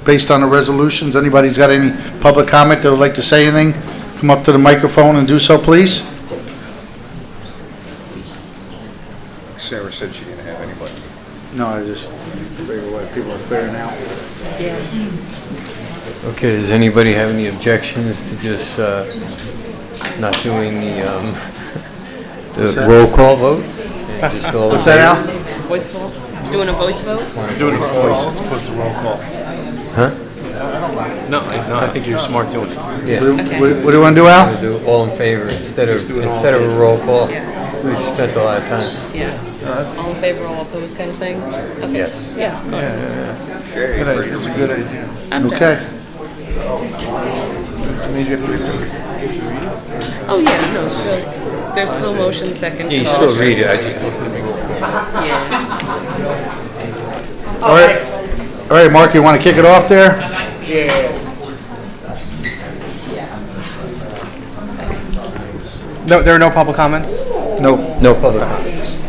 based on the resolutions. Anybody's got any public comment that would like to say anything, come up to the microphone and do so, please. Sarah said she didn't have anybody. No, I just figured what people are clearing out. Okay, does anybody have any objections to just not doing the roll call vote? And just all in What's that, Al? favor? Voice vote? Doing a voice vote? Doing it voice as opposed to roll call. Huh? No, I think you're smart doing it. Yeah. What do you want to do, Al? We'll do all in favor instead of a roll call. We spent a lot of time. Yeah. All in favor, all opposed kind of thing? Okay. Yes. Yeah. Good idea. That's a good idea. Okay. Oh, yeah, no, still, there's still motion second. Yeah, you still read it, I just don't put it. Yeah. All right. All right, Mark, you want to kick it off there? No, there are no public comments? No. No public comments.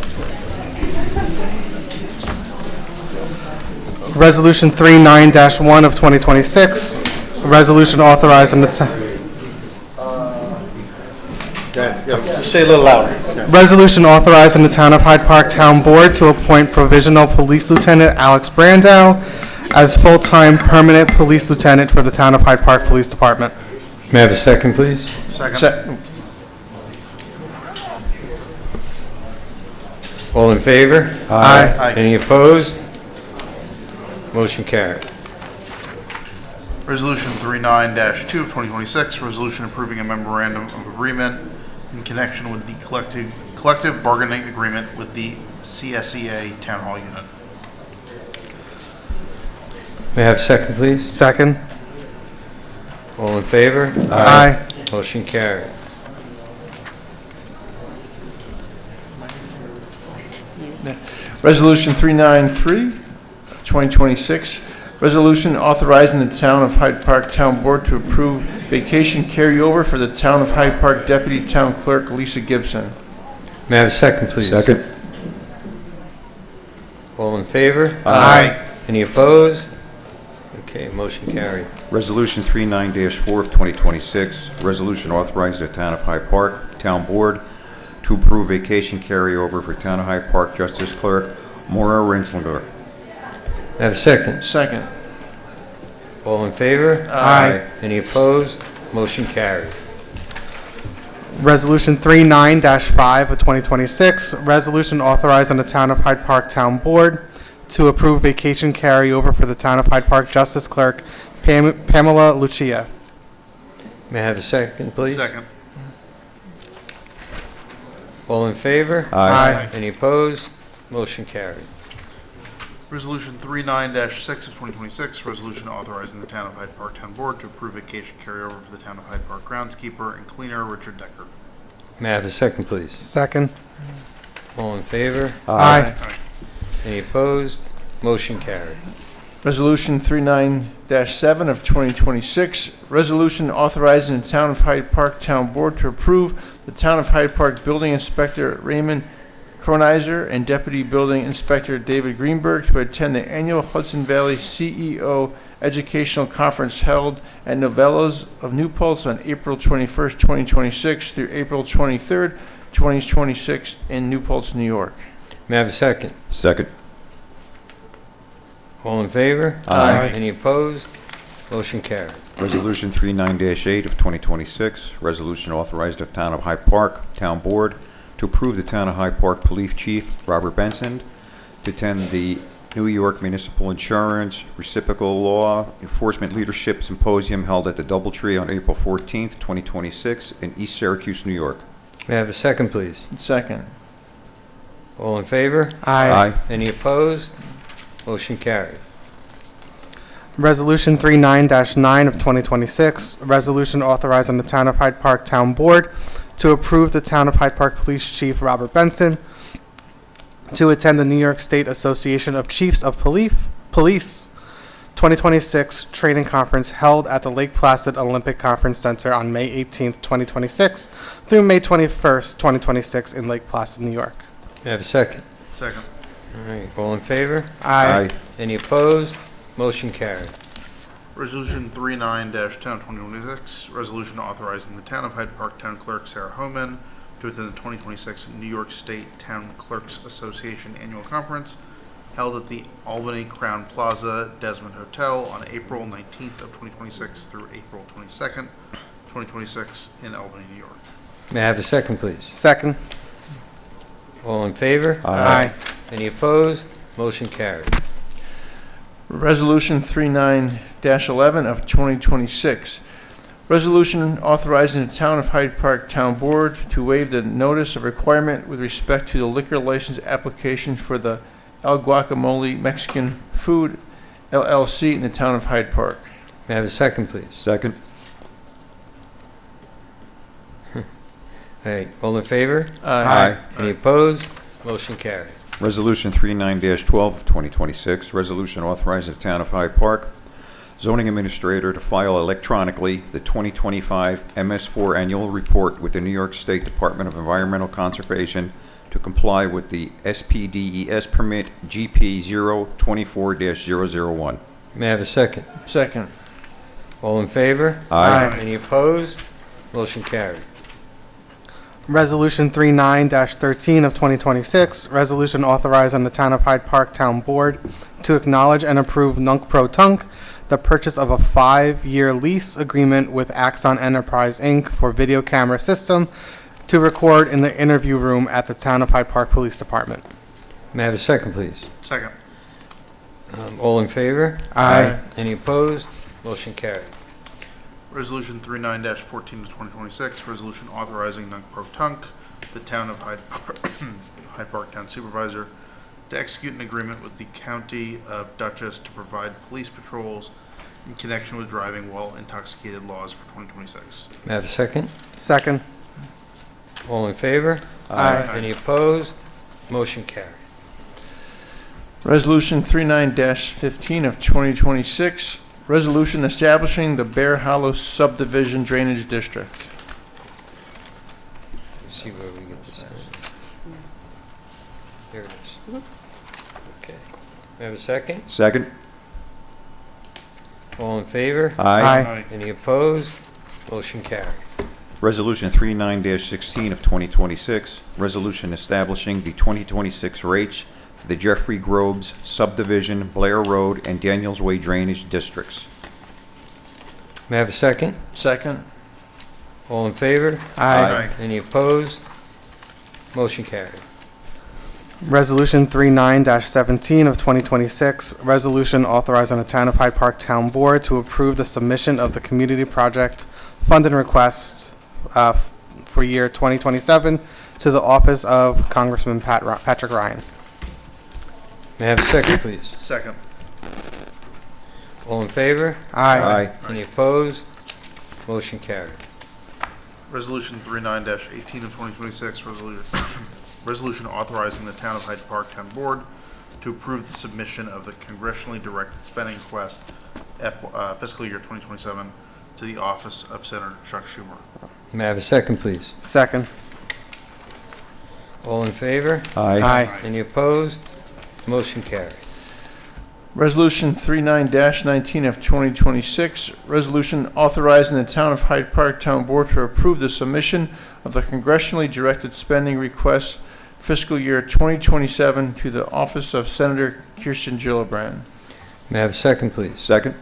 Resolution 39-1 of 2026, a resolution authorizing the Say a little louder. resolution authorizing the Town of Hyde Park Town Board to appoint Provisional Police Lieutenant Alex Brandow as full-time permanent police lieutenant for the Town of Hyde Park Police Department. May I have a second, please? Second. All in favor? Aye. Any opposed? Motion carried. Resolution 39-2 of 2026, resolution approving a memorandum of agreement in connection with the collective bargaining agreement with the CSEA Town Hall Unit. May I have a second, please? Second. All in favor? Aye. Motion carried. Resolution 393, 2026, resolution authorizing the Town of Hyde Park Town Board to approve vacation carryover for the Town of Hyde Park Deputy Town Clerk Lisa Gibson. May I have a second, please? Second. All in favor? Aye. Any opposed? Okay, motion carried. Resolution 39-4 of 2026, resolution authorizing the Town of Hyde Park Town Board to approve vacation carryover for Town of Hyde Park Justice Clerk Maura Rinslinger. May I have a second? Second. All in favor? Aye. Any opposed? Motion carried. Resolution 39-5 of 2026, resolution authorizing the Town of Hyde Park Town Board to approve vacation carryover for the Town of Hyde Park Justice Clerk Pamela Lucia. May I have a second, please? Second. All in favor? Aye. Any opposed? Motion carried. Resolution 39-6 of 2026, resolution authorizing the Town of Hyde Park Town Board to approve vacation carryover for the Town of Hyde Park groundskeeper and cleaner Richard Decker. May I have a second, please? Second. All in favor? Aye. Any opposed? Motion carried. Resolution 39-7 of 2026, resolution authorizing the Town of Hyde Park Town Board to approve the Town of Hyde Park Building Inspector Raymond Cronizer and Deputy Building Inspector David Greenberg to attend the annual Hudson Valley CEO Educational Conference held at Novellos of New Paltz on April 21st, 2026 through April 23rd, 2026 in New Paltz, New York. May I have a second? Second. All in favor? Aye. Any opposed? Motion carried. Resolution 39-8 of 2026, resolution authorized the Town of Hyde Park Town Board to approve the Town of Hyde Park Police Chief Robert Benson to attend the New York Municipal Insurance Reciprocal Law Enforcement Leadership Symposium held at the Doubletree on April 14th, 2026 in East Syracuse, New York. May I have a second, please? Second. All in favor? Aye. Any opposed? Motion carried. Resolution 39-9 of 2026, a resolution authorizing the Town of Hyde Park Town Board to approve the Town of Hyde Park Police Chief Robert Benson to attend the New York State Association of Chiefs of Police 2026 training conference held at the Lake Placid Olympic Conference Center on May 18th, 2026 through May 21st, 2026 in Lake Placid, New York. May I have a second? Second. All right, all in favor? Aye. Any opposed? Motion carried. Resolution 39-10-2026, resolution authorizing the Town of Hyde Park Town Clerk Sarah Homan to attend the 2026 New York State Town Clerks Association Annual Conference held at the Albany Crown Plaza Desmond Hotel on April 19th of 2026 through April 22nd, 2026 in Albany, New York. May I have a second, please? Second. All in favor? Aye. Any opposed? Motion carried. Resolution 39-11 of 2026. Resolution authorizing the Town of Hyde Park Town Board to waive the notice of requirement with respect to the liquor license application for the El Guacamole Mexican Food LLC in the Town of Hyde Park. May I have a second, please? Second. All right, all in favor? Aye. Any opposed? Motion carried. Resolution 39-12 of 2026, resolution authorizing the Town of Hyde Park zoning administrator to file electronically the 2025 MS4 annual report with the New York State Department of Environmental Conservation to comply with the SPDES permit GP 024-001. May I have a second? Second. All in favor? Aye. Any opposed? Motion carried. Resolution 39-13 of 2026, resolution authorizing the Town of Hyde Park Town Board to acknowledge and approve Nunc Pro Tunc, the purchase of a 5-year lease agreement with Axon Enterprise, Inc. for video camera system to record in the interview room at the Town of Hyde Park Police Department. May I have a second, please? Second. All in favor? Aye. Any opposed? Motion carried. Resolution 39-14 of 2026, resolution authorizing Nunc Pro Tunc, the Town of Hyde Park Town Supervisor, to execute an agreement with the County of Dutchess to provide police patrols in connection with driving while intoxicated laws for 2026. May I have a second? Second. All in favor? Aye. Any opposed? Motion carried. Resolution 39-15 of 2026, resolution establishing the Bear Hollow Subdivision Drainage District. Let's see where we get this at. There it is. Okay. May I have a second? Second. All in favor? Aye. Any opposed? Motion carried. Resolution 39-16 of 2026, resolution establishing the 2026 rates for the Jeffrey Groves Subdivision, Blair Road, and Daniels Way Drainage Districts. May I have a second? Second. All in favor? Aye. Any opposed? Motion carried. Resolution 39-17 of 2026, resolution authorizing the Town of Hyde Park Town Board to approve the submission of the community project funding request for year 2027 to the office of Congressman Patrick Ryan. May I have a second, please? Second. All in favor? Aye. Any opposed? Motion carried. Resolution 39-18 of 2026, resolution authorizing the Town of Hyde Park Town Board to approve the submission of the congressionally directed spending request fiscal year 2027 to the office of Senator Chuck Schumer. May I have a second, please? Second. All in favor? Aye. Any opposed? Motion carried. Resolution 39-19 of 2026, resolution authorizing the Town of Hyde Park Town Board to approve the submission of the congressionally directed spending request fiscal year 2027 to the office of Senator Kirsten Gillibrand. May I have a second, please? Second.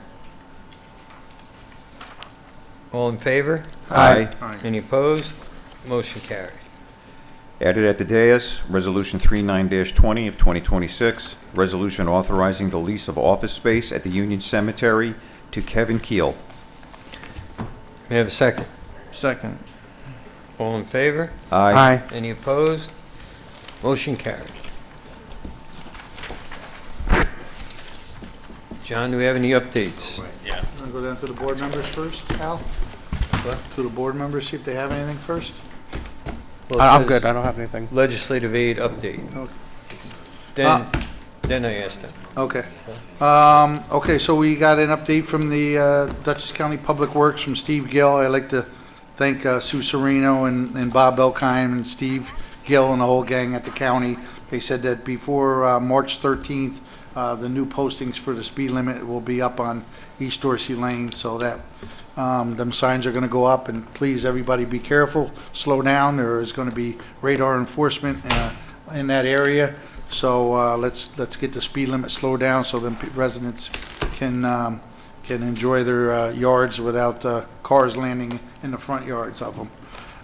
All in favor? Aye. Any opposed? Motion carried. Added at the dais, Resolution 39-20 of 2026, resolution authorizing the lease of office space at the Union Cemetery to Kevin Keel. May I have a second? Second. All in favor? Aye. Any opposed? Motion carried. John, do we have any updates? Yeah. Want to go down to the board members first, Al? What? To the board members, see if they have anything first? Well, it I'm says good. I don't have anything. Legislative aid update. Okay. Then I asked him. Okay. Okay, so we got an update from the Dutchess County Public Works from Steve Gill. I'd like to thank Sue Serino and Bob Belkheim and Steve Gill and the whole gang at the county. They said that before March 13th, the new postings for the speed limit will be up on East Dorsey Lane, so that them signs are going to go up. And please, everybody, be careful, slow down. There is going to be radar enforcement in that area. So let's get the speed limit slowed down so then residents can enjoy their yards without cars landing in the front yards of them.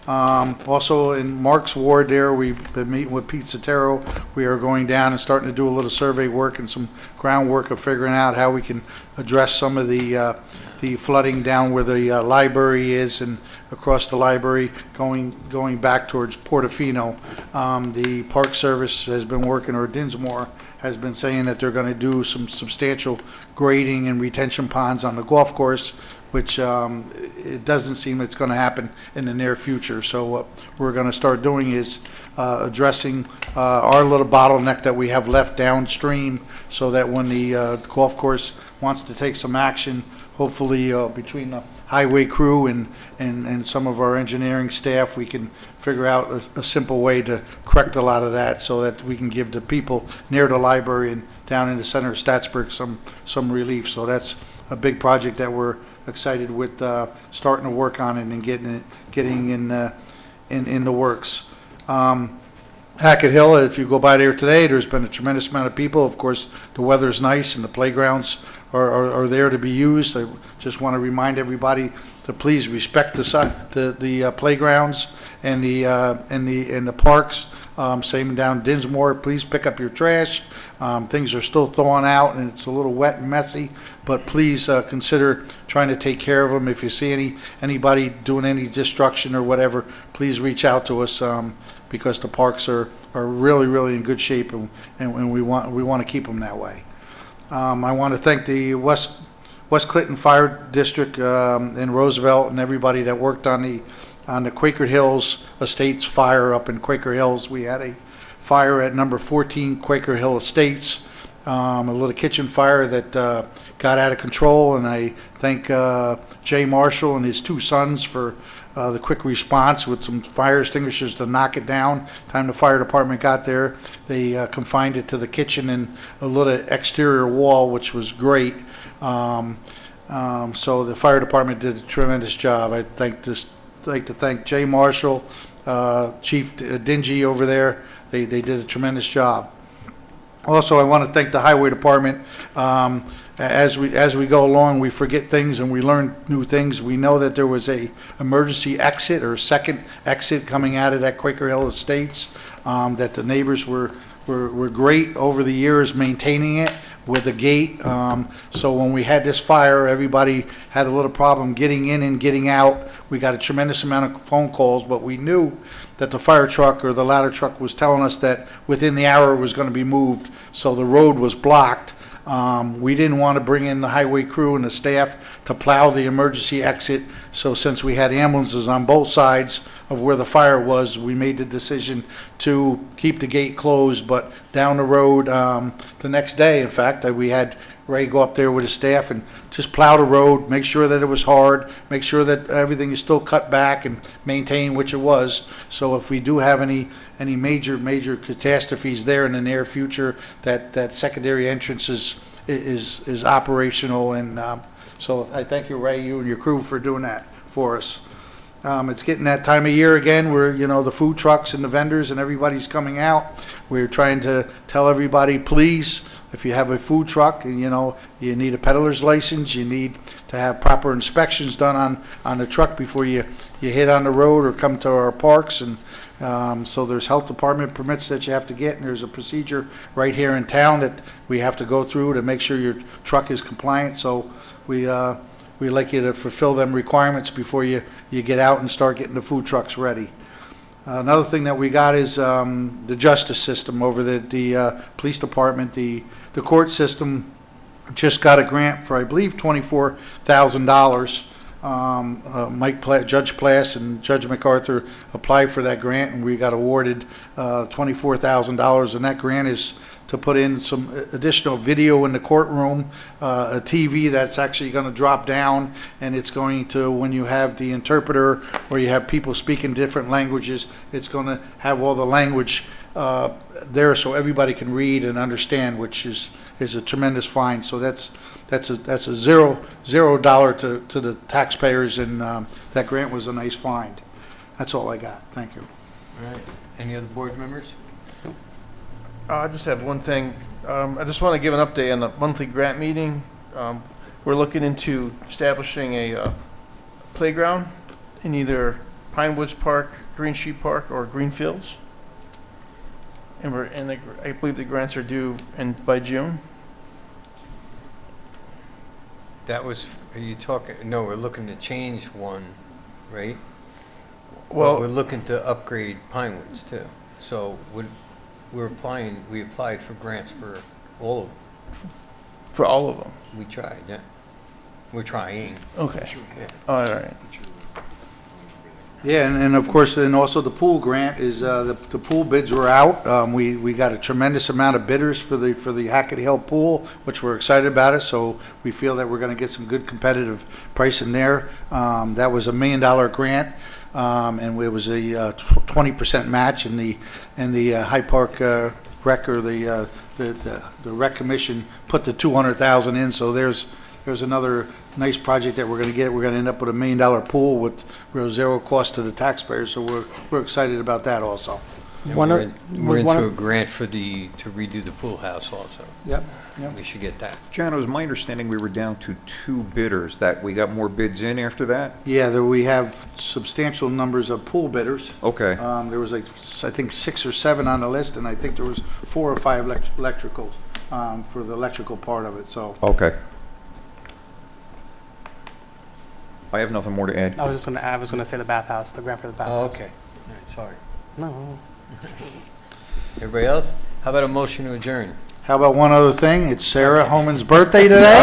Also in Mark's ward there, we've been meeting with Pete Sotero. We are going down and starting to do a little survey work and some groundwork of figuring out how we can address some of the flooding down where the library is and across the library going back towards Portofino. The Park Service has been working, or Dinsmore has been saying that they're going to do some substantial grading and retention ponds on the golf course, which it doesn't seem it's going to happen in the near future. So what we're going to start doing is addressing our little bottleneck that we have left downstream, so that when the golf course wants to take some action, hopefully between the highway crew and some of our engineering staff, we can figure out a simple way to correct a lot of that, so that we can give the people near the library and down in the center of Statsburg some relief. So that's a big project that we're excited with starting to work on it and getting in the works. Hackett Hill, if you go by there today, there's been a tremendous amount of people. Of course, the weather's nice and the playgrounds are there to be used. I just want to remind everybody to please respect the playgrounds and the parks. Same down Dinsmore, please pick up your trash. Things are still thawing out and it's a little wet and messy, but please consider trying to take care of them. If you see anybody doing any destruction or whatever, please reach out to us, because the parks are really in good shape, and we want to keep them that way. I want to thank the West Clinton Fire District in Roosevelt and everybody that worked on the Quaker Hills Estates fire up in Quaker Hills. We had a fire at number 14 Quaker Hill Estates, a little kitchen fire that got out of control, and I thank Jay Marshall and his two sons for the quick response with some fire extinguishers to knock it down. Time the fire department got there, they confined it to the kitchen and a little exterior wall, which was great. So the fire department did a tremendous job. I'd like to thank Jay Marshall, Chief Dingy over there. They did a tremendous job. Also, I want to thank the highway department. As we go along, we forget things and we learn new things. We know that there was a emergency exit or second exit coming out of that Quaker Hill Estates, that the neighbors were great over the years maintaining it with a gate. So when we had this fire, everybody had a little problem getting in and getting out. We got a tremendous amount of phone calls, but we knew that the fire truck or the ladder truck was telling us that within the hour it was going to be moved, so the road was blocked. We didn't want to bring in the highway crew and the staff to plow the emergency exit, so since we had ambulances on both sides of where the fire was, we made the decision to keep the gate closed. But down the road, the next day, in fact, we had Ray go up there with his staff and just plow the road, make sure that it was hard, make sure that everything is still cut back and maintained, which it was. So if we do have any major catastrophes there in the near future, that secondary entrance is operational. And so I thank you, Ray, you and your crew, for doing that for us. It's getting that time of year again where, the food trucks and the vendors and everybody's coming out. We're trying to tell everybody, please, if you have a food truck and you need a peddler's license, you need to have proper inspections done on the truck before you hit on the road or come to our parks. And so there's health department permits that you have to get, and there's a procedure right here in town that we have to go through to make sure your truck is compliant. So we'd like you to fulfill them requirements before you get out and start getting the food trucks ready. Another thing that we got is the justice system over the police department. The court system just got a grant for, I believe, $24,000 Judge Plass and Judge MacArthur applied for that grant, and we got awarded $24,000, and that grant is to put in some additional video in the courtroom, a TV that's actually going to drop down, and it's going to, when you have the interpreter or you have people speaking different languages, it's going to have all the language there so everybody can read and understand, which is a tremendous find. So that's a $0 to the taxpayers, and that grant was a nice find. That's all I got. Thank you. All right. Any other board members? I just have one thing. I just want to give an update on the monthly grant meeting. We're looking into establishing a playground in either Pine Woods Park, Green Street Park, or Greenfields. And I believe the grants are due by June. That was, are you talking, no, we're looking to change one, right? Well, we're looking to upgrade Pine Woods too. So we applied for grants for all of them. For all of them? We tried, yeah. We're trying. Okay. Yeah. All right. Yeah, and of course, then also the pool grant is, the pool bids were out. We got a tremendous amount of bidders for the Hackett Hill pool, which we're excited about it, so we feel that we're gonna get some good competitive pricing there. That was $1 million grant, and it was a 20% match, and the Hyde Park rec, or the rec commission put the $200,000 in, so there's another nice project that we're going to get. We're going to end up with $1 million pool with real zero cost to the taxpayers, so we're excited about that also. And we're into a grant to redo the pool house also. Yep. We should get that. John, it was my understanding we were down to 2 bidders, that we got more bids in after that? Yeah, we have substantial numbers of pool bidders. Okay. There was I think 6 or 7 on the list, and I think there was 4 or 5 electricals for the electrical part of it. So. Okay. I have nothing more to add. I was gonna say the bathhouse, the grant for the bathhouse. Oh, okay. All right, sorry. No. Everybody else? How about a motion to adjourn? How about one other thing? It's Sarah Homan's birthday today.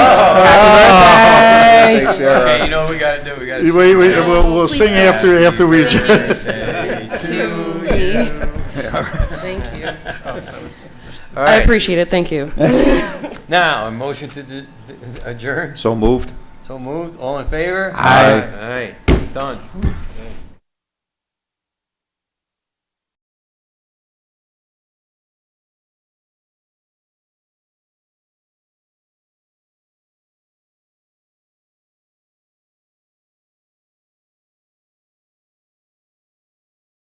Happy birthday, Sarah. Okay, you know what we got to do? We got to we'll sing after we adjourn. Thank you. All right. I appreciate it. Thank you. Now, a motion to adjourn? So moved. So moved. All in favor? Aye. All right. Done.